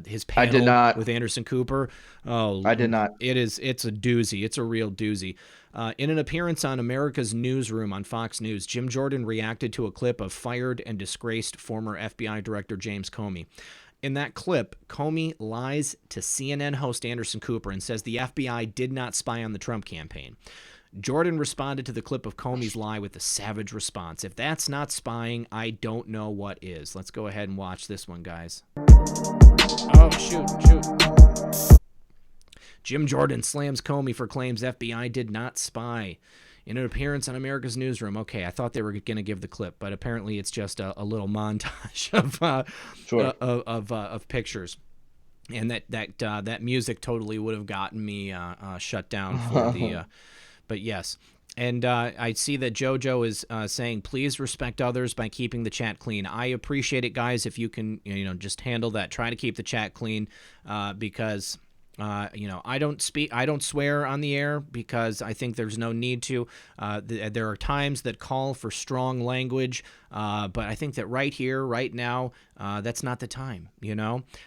his panel I did not. with Anderson Cooper? Oh, I did not. It's a doozy. It's a real doozy. In an appearance on America's Newsroom on Fox News, Jim Jordan reacted to a clip of fired and disgraced former FBI Director James Comey. In that clip, Comey lies to CNN host Anderson Cooper and says the FBI did not spy on the Trump campaign. Jordan responded to the clip of Comey's lie with a savage response. If that's not spying, I don't know what is. Let's go ahead and watch this one, guys. Oh, shoot. Jim Jordan slams Comey for claims FBI did not spy. In an appearance on America's Newsroom. Okay, I thought they were going to give the clip, but apparently it's just a little montage of pictures. And that music totally would have gotten me shut down for the. But yes. And I see that JoJo is saying, please respect others by keeping the chat clean. I appreciate it, guys, if you can, just handle that. Try to keep the chat clean because, I don't swear on the air because I think there's no need to. There are times that call for strong language, but I think that right here, right now, that's not the time,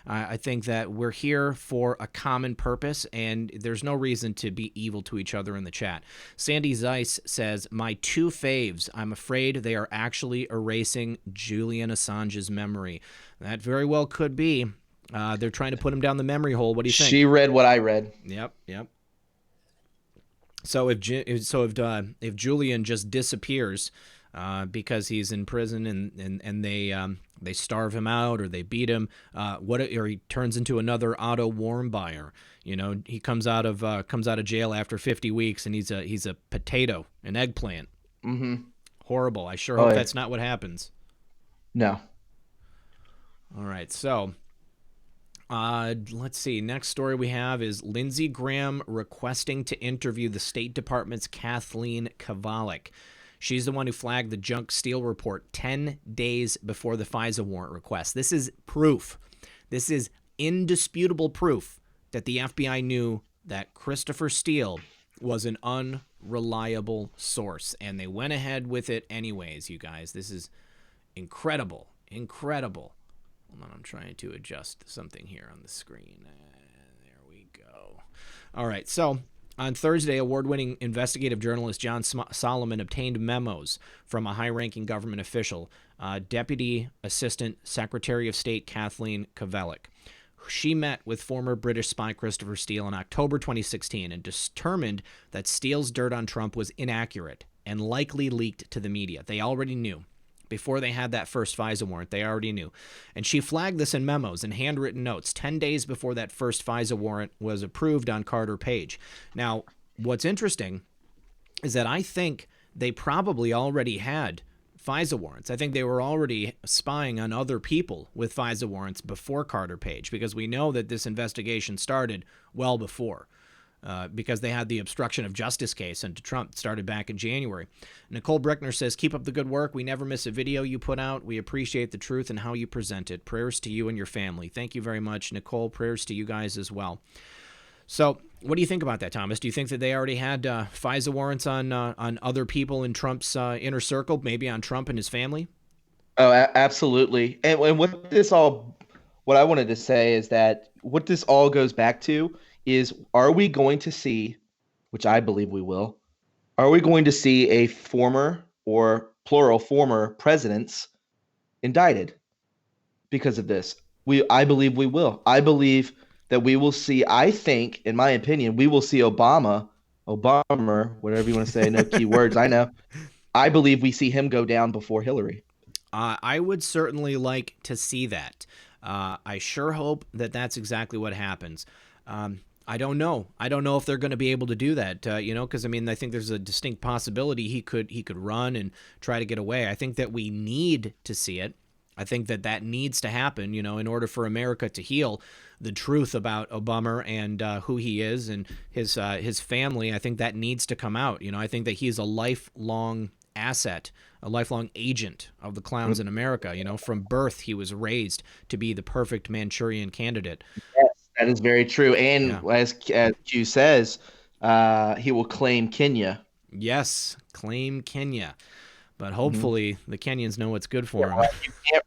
I think that we're here for a common purpose, and there's no reason to be evil to each other in the chat. Sandy Zeiss says, my two faves, I'm afraid they are actually erasing Julian Assange's memory. That very well could be. They're trying to put him down the memory hole. What do you think? She read what I read. Yep. So if Julian just disappears because he's in prison and they starve him out or they beat him, or he turns into another Otto Warmbier. He comes out of jail after 50 weeks and he's a potato, an eggplant. Mm-hmm. Horrible. I sure hope that's not what happens. No. All right. So. Let's see. Next story we have is Lindsey Graham requesting to interview the State Department's Kathleen Kowalik. She's the one who flagged the junk steel report 10 days before the FISA warrant request. This is proof. This is indisputable proof that the FBI knew that Christopher Steele was an unreliable source, and they went ahead with it anyways, you guys. This is incredible. Hold on, I'm trying to adjust something here on the screen. There we go. All right, so on Thursday, award-winning investigative journalist John Solomon obtained memos from a high-ranking government official, Deputy Assistant Secretary of State Kathleen Kowalik. She met with former British spy Christopher Steele in October 2016 and determined that Steele's dirt on Trump was inaccurate and likely leaked to the media. They already knew. Before they had that first FISA warrant, they already knew. And she flagged this in memos and handwritten notes 10 days before that first FISA warrant was approved on Carter Page. Now, what's interesting is that I think they probably already had FISA warrants. I think they were already spying on other people with FISA warrants before Carter Page, because we know that this investigation started well before. Because they had the obstruction of justice case into Trump. It started back in January. Nicole Brickner says, keep up the good work. We never miss a video you put out. We appreciate the truth and how you present it. Prayers to you and your family. Thank you very much, Nicole. Prayers to you guys as well. So what do you think about that, Thomas? Do you think that they already had FISA warrants on other people in Trump's inner circle, maybe on Trump and his family? Oh, absolutely. And what I wanted to say is that what this all goes back to is, are we going to see, which I believe we will, are we going to see a former, or plural former, presidents indicted because of this? I believe we will. I believe that we will see, I think, in my opinion, we will see Obama, whatever you want to say, no key words, I know. I believe we see him go down before Hillary. I would certainly like to see that. I sure hope that that's exactly what happens. I don't know. I don't know if they're going to be able to do that, because, I think there's a distinct possibility he could run and try to get away. I think that we need to see it. I think that needs to happen, in order for America to heal the truth about Obama and who he is and his family. I think that needs to come out. I think that he's a lifelong asset a lifelong agent of the clowns in America. You know, from birth, he was raised to be the perfect Manchurian candidate. Yes, that is very true. And Yeah. as Q says, he will claim Kenya. Yes, claim Kenya. But Mhm. hopefully the Kenyans know what's good for him.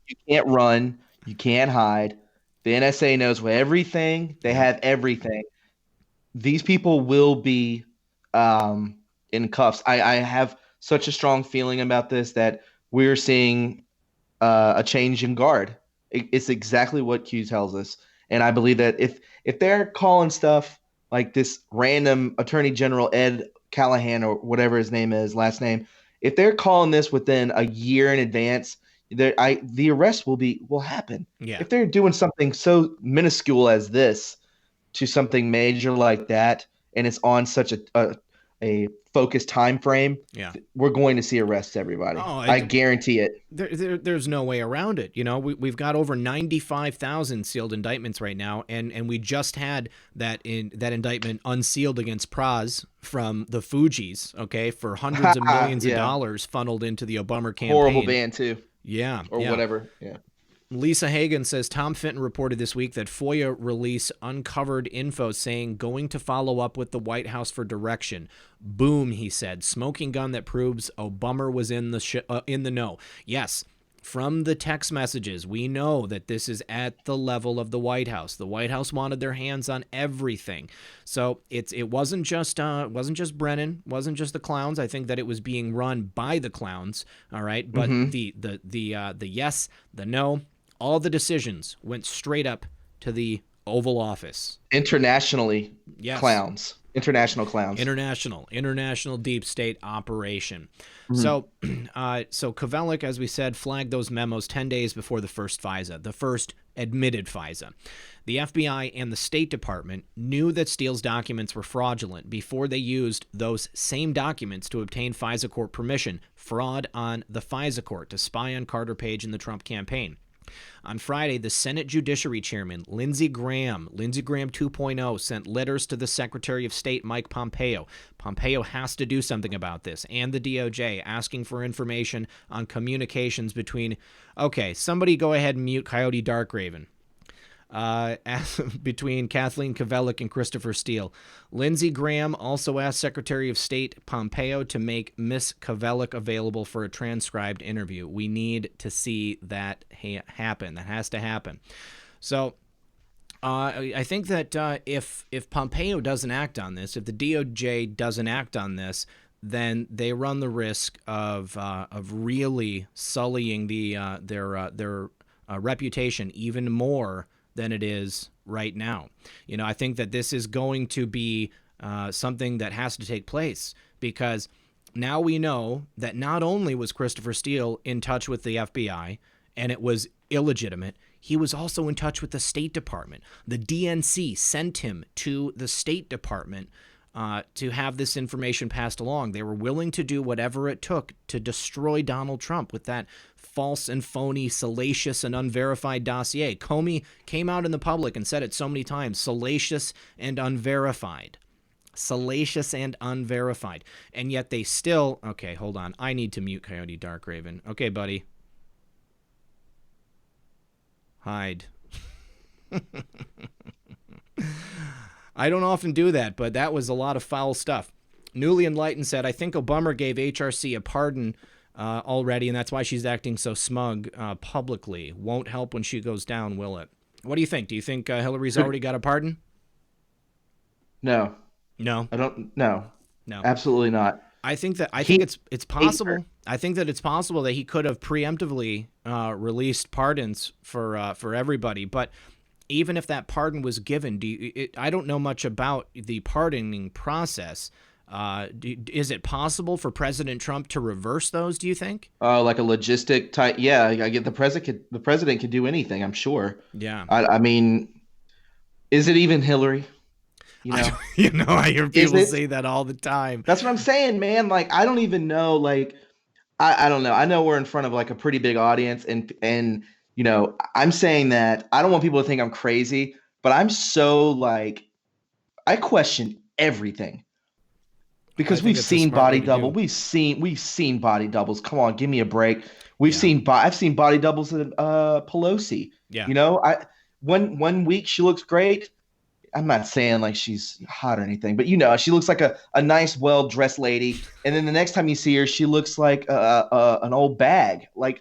You can't run. You can't hide. The NSA knows everything. They have everything. These people will be in cuffs. I have such a strong feeling about this that we're seeing a change in guard. It's exactly what Q tells us, and I believe that if they're calling stuff like this random Attorney General Ed Callahan or whatever his name is, last name, if they're calling this within a year in advance, the arrest will happen. Yeah. If they're doing something so minuscule as this to something major like that, and it's on such a focused time frame, Yeah. we're going to see arrests, everybody. Oh, I guarantee it. There's no way around it. You know, we've got over 95,000 sealed indictments right now, and we just had that indictment unsealed against Praz from the Fugees, okay, for hundreds of millions of dollars funneled into the Obama campaign. Horrible band too. Yeah. Or whatever. Yeah. Lisa Hagan says Tom Fenton reported this week that FOIA release uncovered info saying going to follow up with the White House for direction. Boom, he said. Smoking gun that proves Obama was in the know. Yes, from the text messages, we know that this is at the level of the White House. The White House wanted their hands on everything. So it wasn't just Brennan, wasn't just the clowns. I think that it was being run by the clowns. All right, but the yes, the no. All the decisions went straight up to the Oval Office. Internationally, yes. Clowns. International clowns. International deep state operation. So Kvelic, as we said, flagged those memos 10 days before the first FISA, the first admitted FISA. The FBI and the State Department knew that Steele's documents were fraudulent before they used those same documents to obtain FISA court permission, fraud on the FISA court to spy on Carter Page and the Trump campaign. On Friday, the Senate Judiciary Chairman, Lindsey Graham 2.0, sent letters to the Secretary of State, Mike Pompeo. Pompeo has to do something about this, and the DOJ, asking for information on communications between... Okay, somebody go ahead and mute Coyote Darkraven. Between Kathleen Kvelic and Christopher Steele. Lindsey Graham also asked Secretary of State Pompeo to make Miss Kvelic available for a transcribed interview. We need to see that happen. That has to happen. So I think that if Pompeo doesn't act on this, if the DOJ doesn't act on this, then they run the risk of really sullying their reputation even more than it is right now. You know, I think that this is going to be something that has to take place, because now we know that not only was Christopher Steele in touch with the FBI and it was illegitimate, he was also in touch with the State Department. The DNC sent him to the State Department to have this information passed along. They were willing to do whatever it took to destroy Donald Trump with that false and phony, salacious and unverified dossier. Comey came out in the public and said it so many times: salacious and unverified. Salacious and unverified. And yet they still... Okay, hold on. I need to mute Coyote Darkraven. Okay, buddy. Hide. I don't often do that, but that was a lot of foul stuff. Newly Enlightened said, I think Obama gave HRC a pardon already, and that's why she's acting so smug publicly. Won't help when she goes down, will it? What do you think? Do you think Hillary's already got a pardon? No. No? I don't. No. No. Absolutely not. I think it's possible. I think that it's possible that he could have preemptively released pardons for everybody, but even if that pardon was given, I don't know much about the pardoning process. Is it possible for President Trump to reverse those, do you think? Like a logistic type. Yeah, I get the president could do anything, I'm sure. Yeah. I mean, is it even Hillary? You know, I hear people say that all the time. That's what I'm saying, man. Like, I don't even know. Like, I don't know. I know we're in front of like a pretty big audience, and you know, I'm saying that I don't want people to think I'm crazy, but I'm so like, I question everything. Because we've seen body double. We've seen body doubles. Come on, give me a break. I've seen body doubles at Pelosi. Yeah. You know, one week she looks great. I'm not saying like she's hot or anything, but you know, she looks like a nice, well-dressed lady. And then the next time you see her, she looks like an old bag. Like,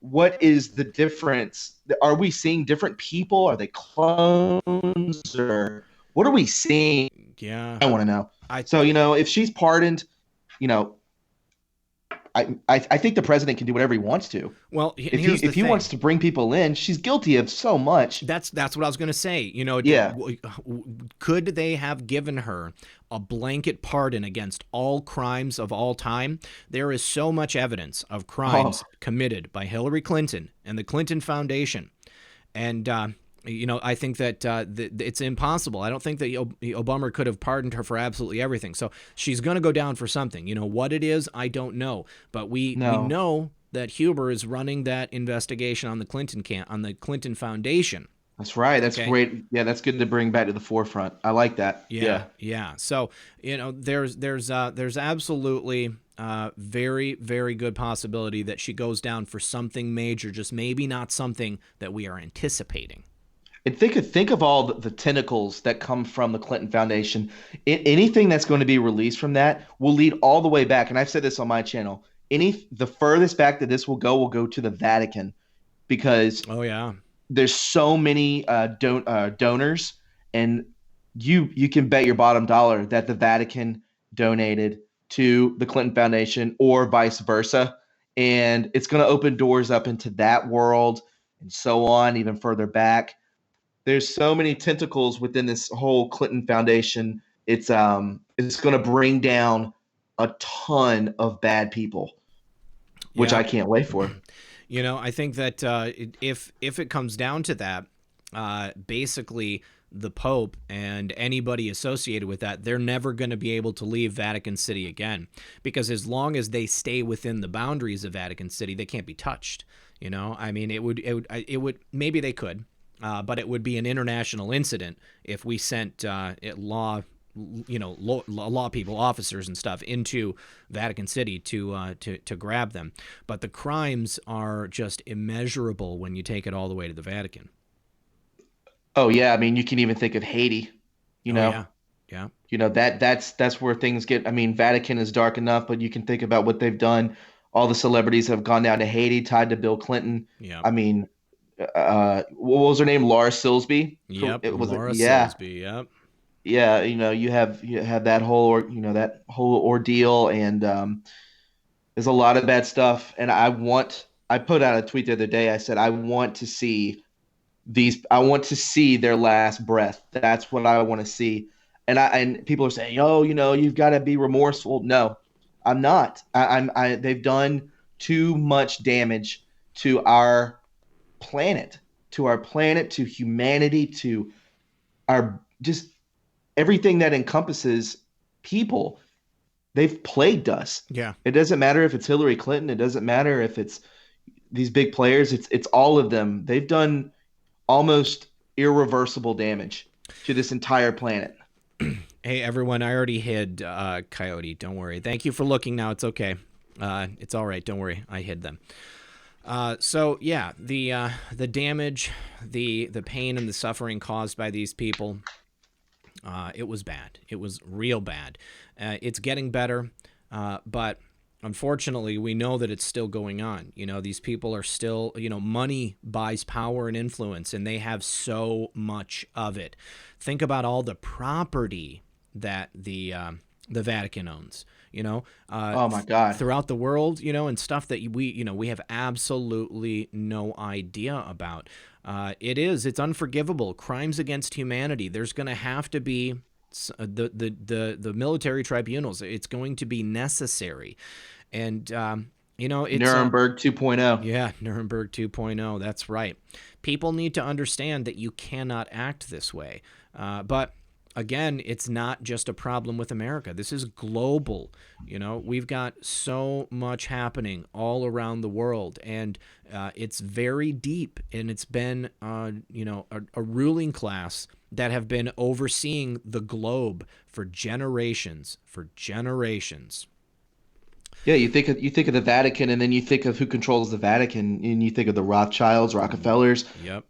what is the difference? Are we seeing different people? Are they clones, or what are we seeing? Yeah. I want to know. So, you know, if she's pardoned, you know, I think the president can do whatever he wants to. Well, if he wants to bring people in, she's guilty of so much. That's what I was going to say. You know, could they have given her a blanket pardon against all crimes of all time? There is so much evidence of crimes committed by Hillary Clinton and the Clinton Foundation. And, you know, I think that it's impossible. I don't think that Obama could have pardoned her for absolutely everything. So she's going to go down for something. You know, what it is, I don't know. But we know that Huber is running that investigation on the Clinton Foundation. That's right. That's great. Yeah, that's good to bring back to the forefront. I like that. Yeah. So, you know, there's absolutely very, very good possibility that she goes down for something major, just maybe not something that we are anticipating. And think of all the tentacles that come from the Clinton Foundation. Anything that's going to be released from that will lead all the way back. And I've said this on my channel. The furthest back that this will go to the Vatican, because there's so many donors, and you can bet your bottom dollar that the Vatican donated to the Clinton Foundation or vice versa. And it's going to open doors up into that world and so on, even further back. There's so many tentacles within this whole Clinton Foundation. It's going to bring down a ton of bad people, which I can't wait for. You know, I think that if it comes down to that, basically the Pope and anybody associated with that, they're never going to be able to leave Vatican City again, because as long as they stay within the boundaries of Vatican City, they can't be touched. You know, I mean, it would maybe they could. But it would be an international incident if we sent law people, officers and stuff into Vatican City to grab them. But the crimes are just immeasurable when you take it all the way to the Vatican. Oh yeah, I mean, you can even think of Haiti. You know, yeah. You know, that's where things get. I mean, Vatican is dark enough, but you can think about what they've done. All the celebrities have gone down to Haiti, tied to Bill Clinton. Yeah. I mean. What was her name? Laura Silsby. Yep. Silsby. Yep. Yeah. You know, you have that whole that whole ordeal, and there's a lot of bad stuff. And I put out a tweet the other day. I said I want to see their last breath. That's what I want to see. And people are saying, oh, you know, you've got to be remorseful. No, I'm not. They've done too much damage to our planet, to humanity, to our just everything that encompasses people. They've plagued us. Yeah. It doesn't matter if it's Hillary Clinton. It doesn't matter if it's these big players. It's all of them. They've done almost irreversible damage to this entire planet. Hey, everyone, I already hid Coyote. Don't worry. Thank you for looking now. It's okay. It's all right. Don't worry. I hid them. So yeah, the damage, the pain and the suffering caused by these people, it was bad. It was real bad. It's getting better, but unfortunately, we know that it's still going on. You know, these people are still, you know, money buys power and influence, and they have so much of it. Think about all the property that the Vatican owns. You know, oh my God, throughout the world, you know, and stuff that we have absolutely no idea about. It's unforgivable. Crimes against humanity. There's going to have to be the military tribunals. It's going to be necessary. And, you know, it's Nuremberg 2.0. Yeah, Nuremberg 2.0. That's right. People need to understand that you cannot act this way. But again, it's not just a problem with America. This is global. We've got so much happening all around the world, and it's very deep. And it's been, a ruling class that have been overseeing the globe for generations. Yeah, you think of the Vatican, and then you think of who controls the Vatican, and you think of the Rothschilds, Rockefellers. Yep.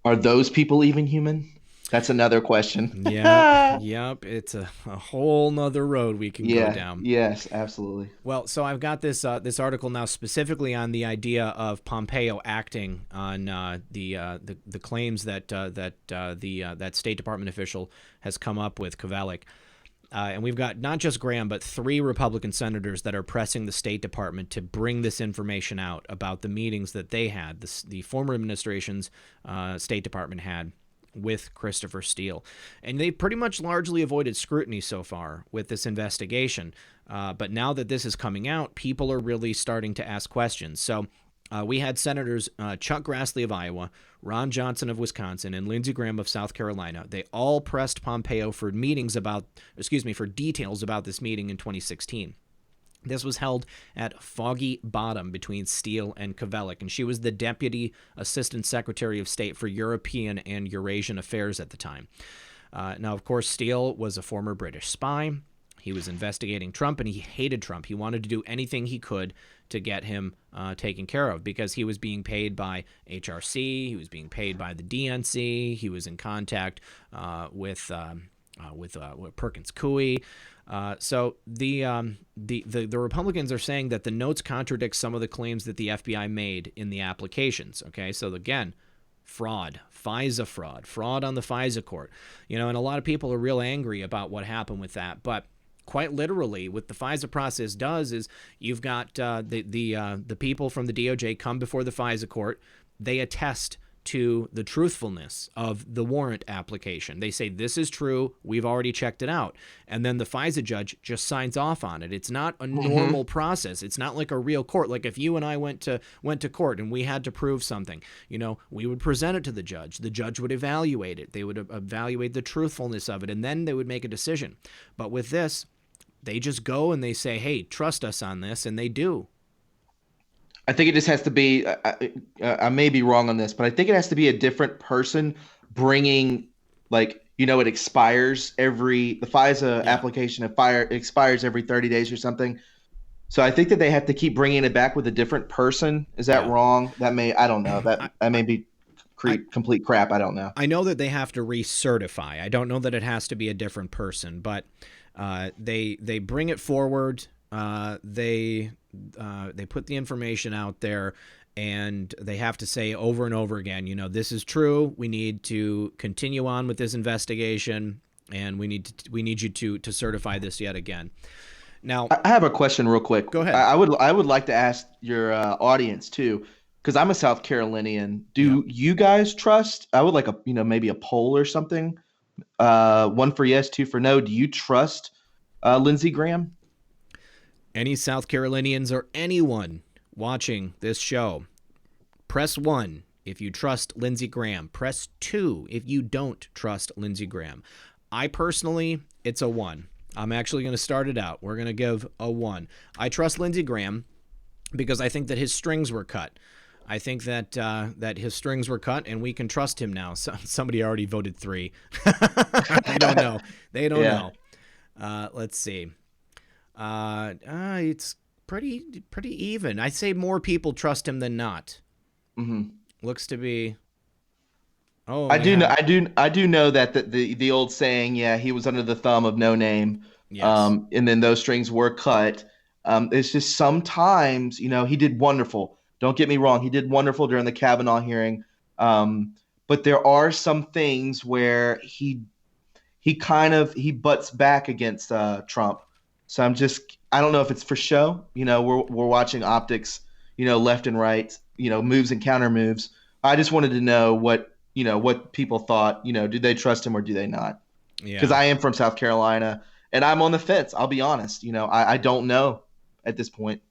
Are those people even human? That's another question. Yep. It's a whole nother road we can go down. Yes, absolutely. Well, so I've got this article now specifically on the idea of Pompeo acting on the claims that that State Department official has come up with, Pkwy. And we've got not just Graham, but 3 Republican senators that are pressing the State Department to bring this information out about the meetings that they had, the former administration's State Department had with Christopher Steele. And they pretty much largely avoided scrutiny so far with this investigation. But now that this is coming out, people are really starting to ask questions. So we had Senators Chuck Grassley of Iowa, Ron Johnson of Wisconsin, and Lindsey Graham of South Carolina. They all pressed Pompeo for details about this meeting in 2016. This was held at Foggy Bottom between Steele and Pkwy, and she was the Deputy Assistant Secretary of State for European and Eurasian Affairs at the time. Now, of course, Steele was a former British spy. He was investigating Trump, and he hated Trump. He wanted to do anything he could to get him taken care of because he was being paid by HRC. He was being paid by the DNC. He was in contact with Perkins Coie. So the Republicans are saying that the notes contradict some of the claims that the FBI made in the applications. Okay, so again, fraud, FISA fraud on the FISA court. And a lot of people are real angry about what happened with that, but quite literally, what the FISA process does is you've got the people from the DOJ come before the FISA court. They attest to the truthfulness of the warrant application. They say, this is true, we've already checked it out. And then the FISA judge just signs off on it. It's not a normal process. It's not like a real court. Like if you and I went to court and we had to prove something, we would present it to the judge. The judge would evaluate it. They would evaluate the truthfulness of it, and then they would make a decision. But with this, they just go and they say, hey, trust us on this, and they do. I think it just has to be, I may be wrong on this, but I think it has to be a different person bringing, it expires the FISA application expires every 30 days or something. So I think that they have to keep bringing it back with a different person. Is that wrong? I don't know. That may be complete crap. I don't know. I know that they have to recertify. I don't know that it has to be a different person, but they bring it forward. They put the information out there, and they have to say over and over again, this is true. We need to continue on with this investigation, and we need you to certify this yet again. Now, I have a question real quick. Go ahead. I would like to ask your audience too, because I'm a South Carolinian. Do you guys trust? I would like maybe a poll or something. 1 for yes, 2 for no. Do you trust Lindsey Graham? Any South Carolinians or anyone watching this show, press 1 if you trust Lindsey Graham. Press 2 if you don't trust Lindsey Graham. I personally, it's a 1. I'm actually going to start it out. We're going to give a 1. I trust Lindsey Graham because I think that his strings were cut. I think that that his strings were cut, and we can trust him now. So, somebody already voted 3. They don't know. They don't know. Let's see. It's pretty even. I'd say more people trust him than not. Mm-hmm. Looks to be. Oh, I do know that the old saying, he was under the thumb of no name. Yes. And then those strings were cut. It's just sometimes, he did wonderful. Don't get me wrong, he did wonderful during the Kavanaugh hearing. But there are some things where he butts back against Trump. So I don't know if it's for show. We're watching optics, left and right, moves and counter moves. I just wanted to know what people thought. Do they trust him or do they not? Yeah. Because I am from South Carolina and I'm on the fence. I'll be honest. I don't know at this point.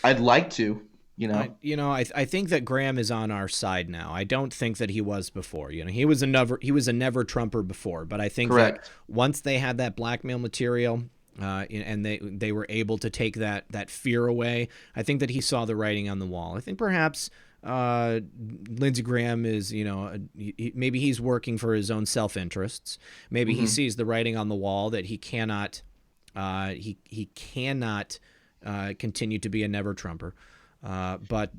I'd like to. You know, I think that Graham is on our side now. I don't think that he was before. He was a never Trumper before, but I think Correct. that once they had that blackmail material, and they were able to take that fear away, I think that he saw the writing on the wall. I think perhaps Lindsey Graham is, maybe he's working for his own self-interests. Maybe he sees the writing on the wall that he cannot continue to be a never Trumper. But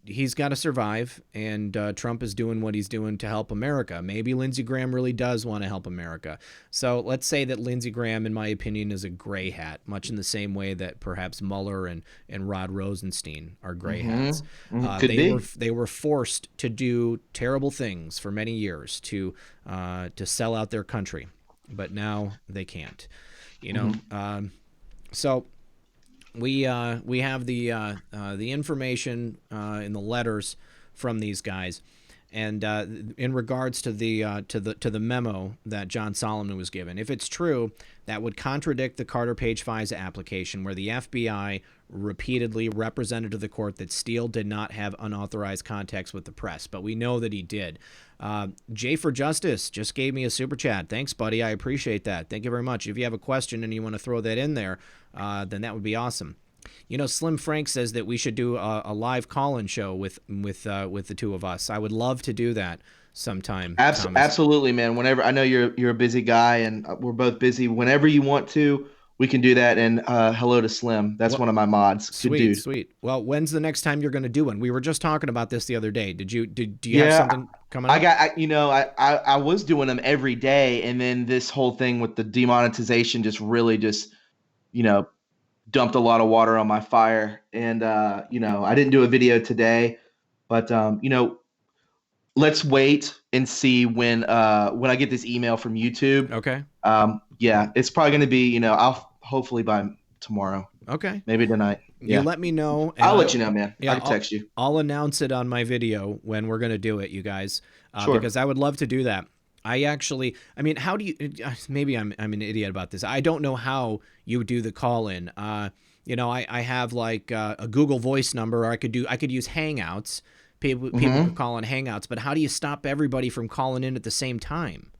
he's got to survive, and Trump is doing what he's doing to help America. Maybe Lindsey Graham really does want to help America. So let's say that Lindsey Graham, in my opinion, is a gray hat, much in the same way that perhaps Mueller and Rod Rosenstein are gray hats. They were forced to do terrible things for many years to sell out their country, but now they can't. So. We have the information in the letters from these guys, and in regards to the memo that John Solomon was given, if it's true, that would contradict the Carter Page FISA application, where the FBI repeatedly represented to the court that Steele did not have unauthorized contacts with the press, but we know that he did. Jay for Justice just gave me a super chat. Thanks, buddy. I appreciate that. Thank you very much. If you have a question and you want to throw that in there, then that would be awesome. Slim Frank says that we should do a live call-in show with the two of us. I would love to do that sometime. Absolutely, man. Whenever, I know you're a busy guy, and we're both busy. Whenever you want to, we can do that. And hello to Slim. That's one of my mods. Good dude. Sweet. Well, when's the next time you're going to do one? We were just talking about this the other day. Do you have something coming up? I was doing them every day, and then this whole thing with the demonetization just dumped a lot of water on my fire. And I didn't do a video today, but let's wait and see when I get this email from YouTube. Okay. It's probably going to be, I'll hopefully by tomorrow. Okay. Maybe tonight. You let me know. I'll let you know, man. Yeah, I can text you. I'll announce it on my video when we're going to do it, you guys, Sure. because I would love to do that. How do you, maybe I'm an idiot about this. I don't know how you do the call in. I have like a Google Voice number, or I could use Hangouts. People could call on Hangouts, but how do you stop everybody from calling in at the same time?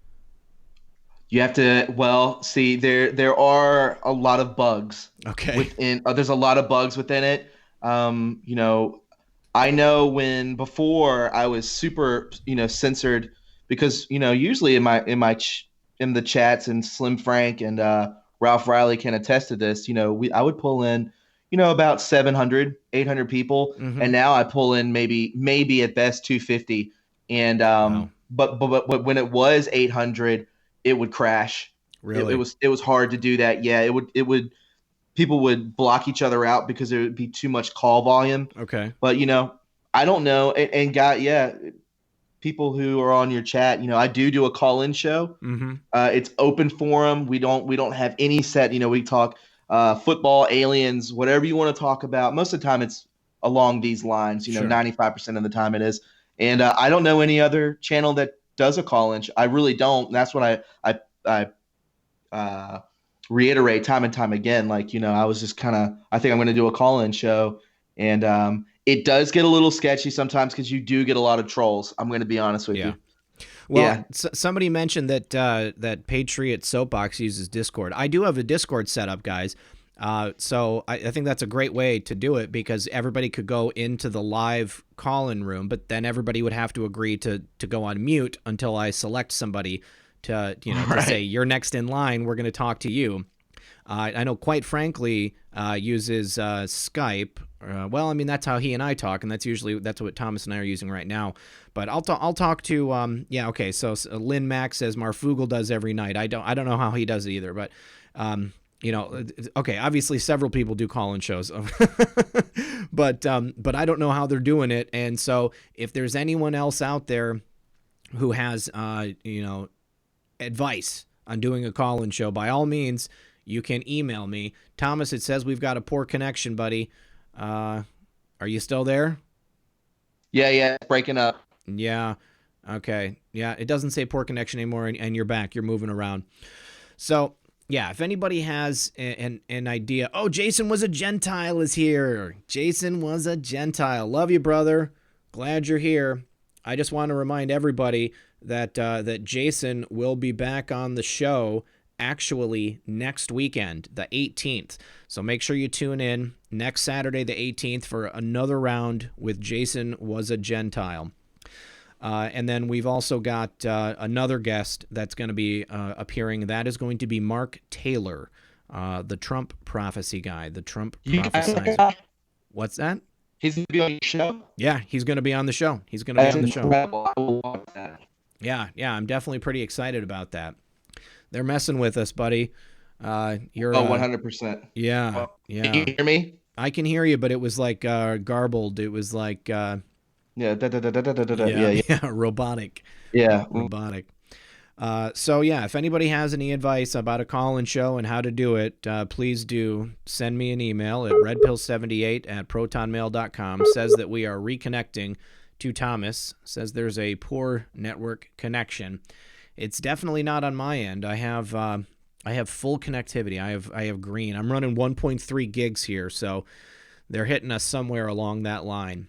You have to, see, there are a lot of bugs. Okay. There's a lot of bugs within it. I know before I was super, censored, because, usually in the chats, and Slim Frank and Ralph Riley can attest to this, I would pull in, about 700, 800 people. And now I pull in maybe at best 250. And, wow. but when it was 800, it would crash. Really? It was hard to do that. Yeah, people would block each other out because there would be too much call volume. Okay. But I don't know. And people who are on your chat, I do a call-in show. It's open forum. We don't have any set. We talk football, aliens, whatever you want to talk about. Most of the time, it's along these lines. Sure. 95% of the time it is. And I don't know any other channel that does a call-in. I really don't. And that's what I reiterate time and time again. I was just I think I'm going to do a call-in show, and it does get a little sketchy sometimes because you do get a lot of trolls. I'm going to be honest with you. Well, somebody mentioned that Patriot Soapbox uses Discord. I do have a Discord set up, guys. So I think that's a great way to do it, because everybody could go into the live call-in room, but then everybody would have to agree to go on mute until I select somebody to say, you're next in line. We're going to talk to you. I know, quite frankly, uses Skype. That's how he and I talk, and that's what Thomas and I are using right now. But I'll talk to okay. So Lynn Mack says Marfugel does every night. I don't know how he does it either, but okay. Obviously, several people do call-in shows, but I don't know how they're doing it. And so if there's anyone else out there who has advice on doing a call-in show, by all means, you can email me. Thomas, it says we've got a poor connection, buddy. Are you still there? Yeah, it's breaking up. Yeah. Okay. Yeah, it doesn't say poor connection anymore, and you're back. You're moving around. So yeah, if anybody has an idea, oh, Jason was a Gentile is here. Jason was a Gentile. Love you, brother. Glad you're here. I just want to remind everybody that that Jason will be back on the show actually next weekend, the 18th. So make sure you tune in next Saturday, the 18th, for another round with Jason was a Gentile. And then we've also got another guest that's going to be appearing. That is going to be Mark Taylor, the Trump prophecy guy, the Trump prophesizer. What's that? He's going to be on your show? Yeah, he's going to be on the show. He's going to be on the show. Incredible. I will watch that. Yeah, I'm definitely pretty excited about that. They're messing with us, buddy. You're 100%. Yeah. Can you hear me? I can hear you, but it was like garbled. It was like robotic. Yeah. Robotic. So yeah, if anybody has any advice about a call-in show and how to do it, please do send me an email at redpill78@protonmail.com. Says that we are reconnecting to Thomas. Says there's a poor network connection. It's definitely not on my end. I have full connectivity. I have green. I'm running 1.3 gigs here, so they're hitting us somewhere along that line.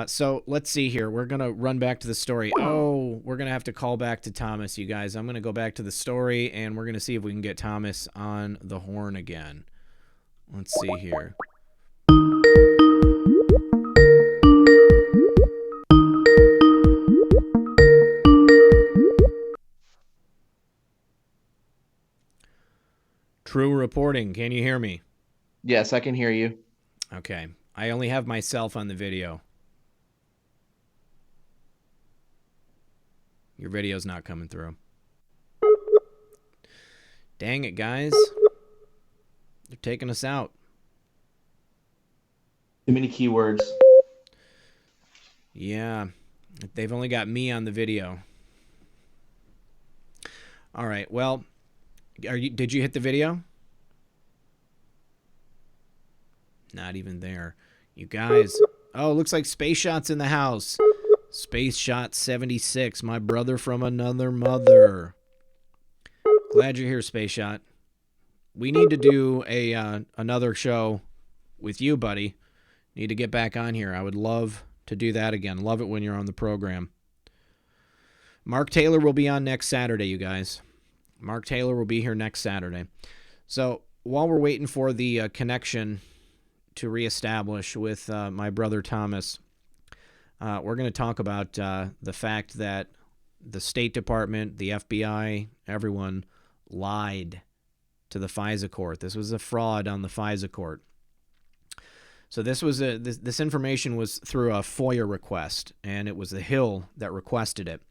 So let's see here. We're going to run back to the story. Oh, we're going to have to call back to Thomas, you guys. I'm going to go back to the story, and we're going to see if we can get Thomas on the horn again. Let's see here. Tru Reporting. Can you hear me? Yes, I can hear you. Okay. I only have myself on the video. Your video's not coming through. Dang it, guys. They're taking us out. Too many keywords. Yeah. They've only got me on the video. All right. Well, did you hit the video? Not even there. You guys. Oh, looks like Space Shot's in the house. Space Shot 76, my brother from another mother. Glad you're here, Space Shot. We need to do another show with you, buddy. Need to get back on here. I would love to do that again. Love it when you're on the program. Mark Taylor will be on next Saturday, you guys. Mark Taylor will be here next Saturday. So while we're waiting for the connection to reestablish with my brother Thomas, we're going to talk about the fact that the State Department, the FBI, everyone lied to the FISA court. This was a fraud on the FISA court. So this was this information was through a FOIA request, and it was the Hill that requested it.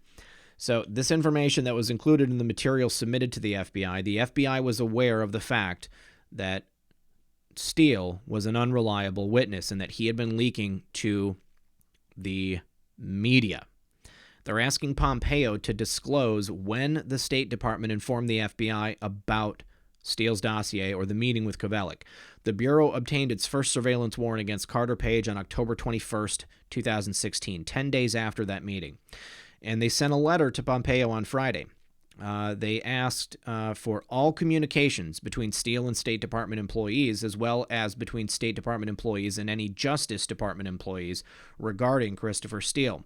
So this information that was included in the material submitted to the FBI was aware of the fact that Steele was an unreliable witness and that he had been leaking to the media. They're asking Pompeo to disclose when the State Department informed the FBI about Steele's dossier or the meeting with Kvelik. The Bureau obtained its first surveillance warrant against Carter Page on October 21st, 2016, 10 days after that meeting. And they sent a letter to Pompeo on Friday. They asked for all communications between Steele and State Department employees, as well as between State Department employees and any Justice Department employees regarding Christopher Steele.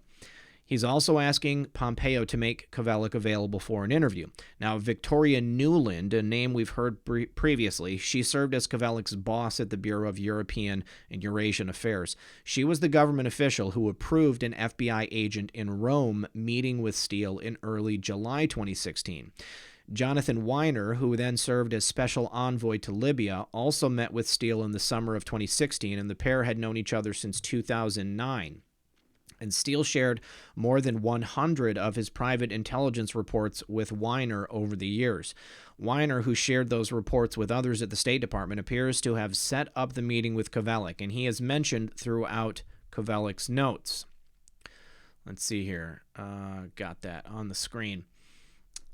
He's also asking Pompeo to make Kvelik available for an interview. Now, Victoria Newland, a name we've heard previously, she served as Kvelik's boss at the Bureau of European and Eurasian Affairs. She was the government official who approved an FBI agent in Rome meeting with Steele in early July 2016. Jonathan Weiner, who then served as special envoy to Libya, also met with Steele in the summer of 2016, and the pair had known each other since 2009. And Steele shared more than 100 of his private intelligence reports with Weiner over the years. Weiner, who shared those reports with others at the State Department, appears to have set up the meeting with Kvelik, and he is mentioned throughout Kvelik's notes. Let's see here. Got that on the screen.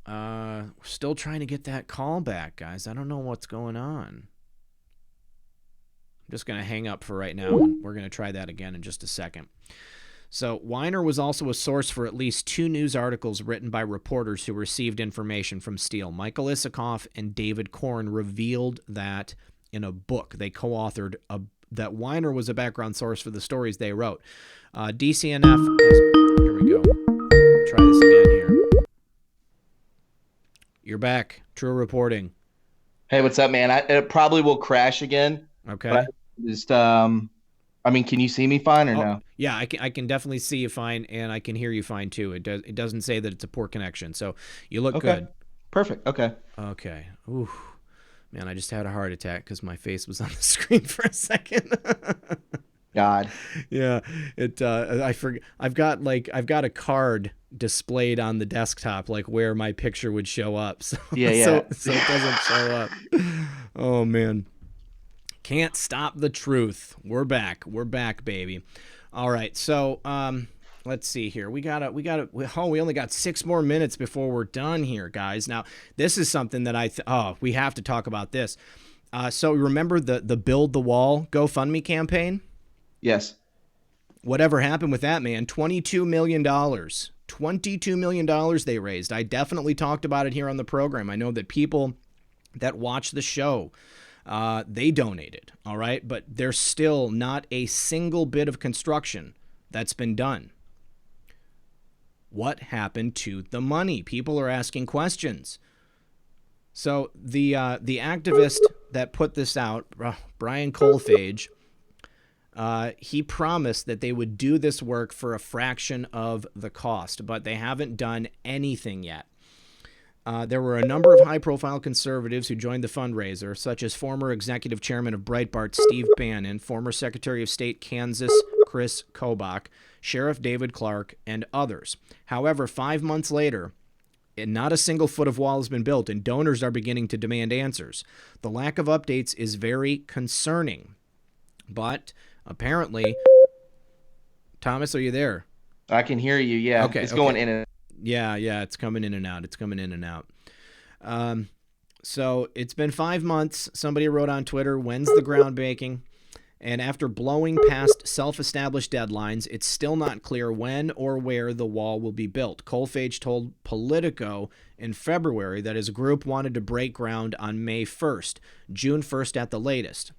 We're still trying to get that call back, guys. I don't know what's going on. I'm just going to hang up for right now, and we're going to try that again in just a second. So Weiner was also a source for at least 2 news articles written by reporters who received information from Steele. Michael Isikoff and David Korn revealed that in a book. They co-authored that Weiner was a background source for the stories they wrote. DCNF, here we go. Try this again here. You're back. Tru Reporting. Hey, what's up, man? It probably will crash again. Okay. Just, I mean, can you see me fine or no? Yeah, I can definitely see you fine, and I can hear you fine too. It doesn't say that it's a poor connection, so you look good. Perfect. Okay. Okay. Ooh, man, I just had a heart attack because my face was on the screen for a second. God. Yeah, I forget. I've got a card displayed on the desktop, like where my picture would show up. So yeah. so it doesn't show up. Oh man. Can't stop the truth. We're back, baby. All right, so let's see here. We only got 6 more minutes before we're done here, guys. Now, this is something that we have to talk about this. So remember the Build the Wall GoFundMe campaign? Yes. Whatever happened with that, man? $22 million. $22 million they raised. I definitely talked about it here on the program. I know that people that watch the show, they donated, all right? But there's still not a single bit of construction that's been done. What happened to the money? People are asking questions. So the activist that put this out, Brian Colfage, he promised that they would do this work for a fraction of the cost, but they haven't done anything yet. There were a number of high-profile conservatives who joined the fundraiser, such as former executive chairman of Breitbart, Steve Bannon, former Secretary of State Kansas, Chris Kobach, Sheriff David Clark, and others. However, 5 months later, not a single foot of wall has been built, and donors are beginning to demand answers. The lack of updates is very concerning. But apparently, Thomas, are you there? I can hear you, yeah. Okay, it's going in and out. Yeah, it's coming in and out. So it's been 5 months. Somebody wrote on Twitter, when's the groundbreaking? And after blowing past self-established deadlines, it's still not clear when or where the wall will be built. Colfage told Politico in February that his group wanted to break ground on May 1st, June 1st at the latest.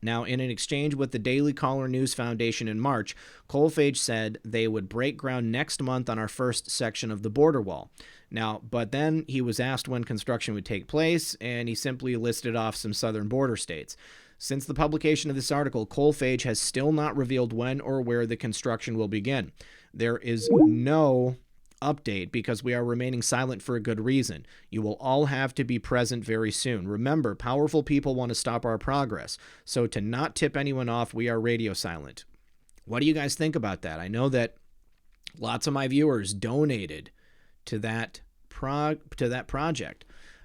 Now, in an exchange with the Daily Caller News Foundation in March, Colfage said they would break ground next month on our first section of the border wall. Now, but then he was asked when construction would take place, and he simply listed off some southern border states. Since the publication of this article, Colfage has still not revealed when or where the construction will begin. There is no update because we are remaining silent for a good reason. You will all have to be present very soon. Remember, powerful people want to stop our progress. So to not tip anyone off, we are radio silent. What do you guys think about that? I know that lots of my viewers donated to that project.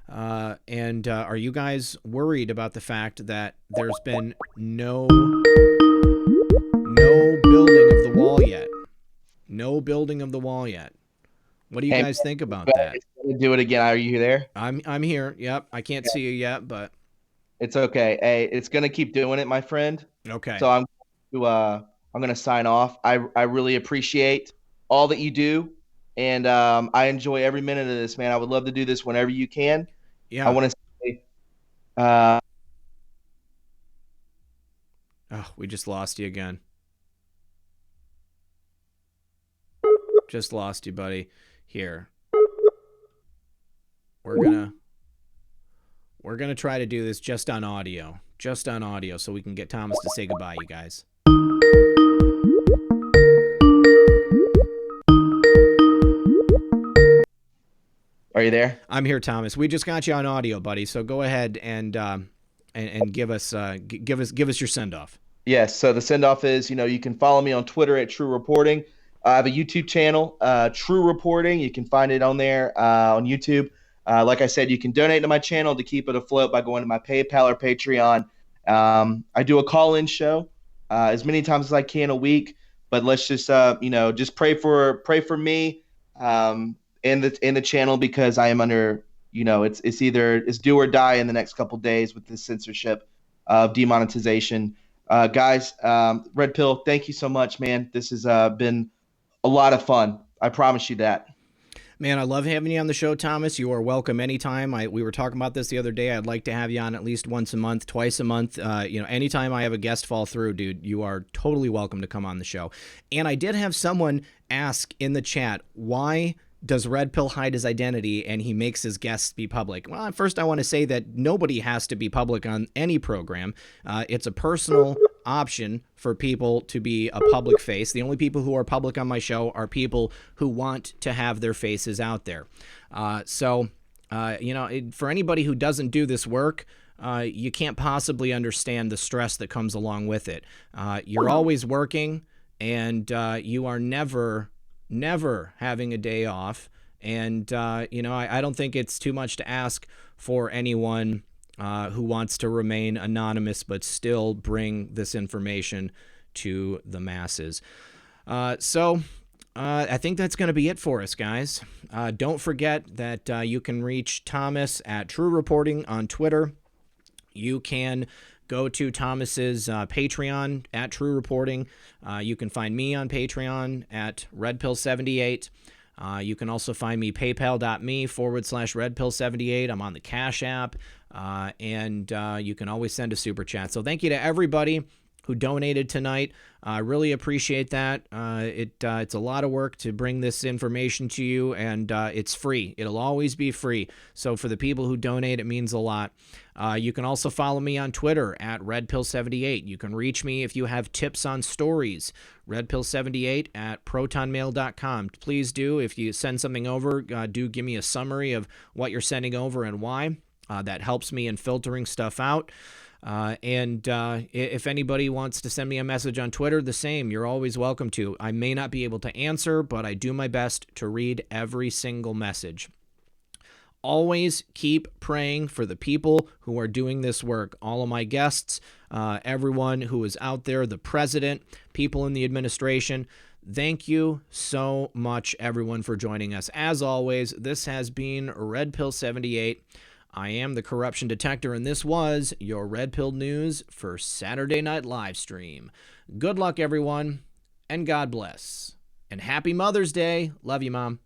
And are you guys worried about the fact that there's been no building of the wall yet? No building of the wall yet. What do you guys think about that? Do it again. Are you there? I'm here. Yep. I can't see you yet, but it's okay. Hey, it's gonna keep doing it, my friend. Okay. So I'm gonna sign off. I really appreciate all that you do, and I enjoy every minute of this, man. I would love to do this whenever you can. Yeah. I want to say, we just lost you again. Just lost you, buddy. Here. We're gonna try to do this just on audio, so we can get Thomas to say goodbye, you guys. Are you there? I'm here, Thomas. We just got you on audio, buddy. So go ahead and give us your send off. Yes. So the send off is, you can follow me on Twitter at Tru Reporting. I have a YouTube channel, Tru Reporting. You can find it on there on YouTube. Like I said, you can donate to my channel to keep it afloat by going to my PayPal or Patreon. I do a call-in show as many times as I can a week. But let's just just pray for me in the channel, because I am under it's do or die in the next couple days with this censorship of demonetization. Guys, Red Pill, thank you so much, man. This has been a lot of fun. I promise you that. Man, I love having you on the show, Thomas. You are welcome anytime. We were talking about this the other day. I'd like to have you on at least once a month, twice a month. Anytime I have a guest fall through, dude, you are totally welcome to come on the show. And I did have someone ask in the chat, why does Red Pill hide his identity and he makes his guests be public? Well, first I want to say that nobody has to be public on any program. It's a personal option for people to be a public face. The only people who are public on my show are people who want to have their faces out there. For anybody who doesn't do this work, you can't possibly understand the stress that comes along with it. You're always working, and you are never having a day off. And, I don't think it's too much to ask for anyone who wants to remain anonymous but still bring this information to the masses. I think that's going to be it for us, guys. Don't forget that you can reach Thomas at Tru Reporting on Twitter. You can go to Thomas's Patreon at Tru Reporting. You can find me on Patreon at RedPill78. You can also find me paypal.me/RedPill78. I'm on the Cash App. And you can always send a super chat. So thank you to everybody who donated tonight. I really appreciate that. It's a lot of work to bring this information to you, and it's free. It'll always be free. So for the people who donate, it means a lot. You can also follow me on Twitter at RedPill78. You can reach me if you have tips on stories. RedPill78 at protonmail.com. Please do, if you send something over, do give me a summary of what you're sending over and why. That helps me in filtering stuff out. If anybody wants to send me a message on Twitter, the same. You're always welcome to. I may not be able to answer, but I do my best to read every single message. Always keep praying for the people who are doing this work. All of my guests, everyone who is out there, the president, people in the administration. Thank you so much, everyone, for joining us. As always, this has been Red Pill 78. I am the corruption detector, and this was your Red Pill News for Saturday Night Livestream. Good luck, everyone, and God bless. And happy Mother's Day. Love you, Mom.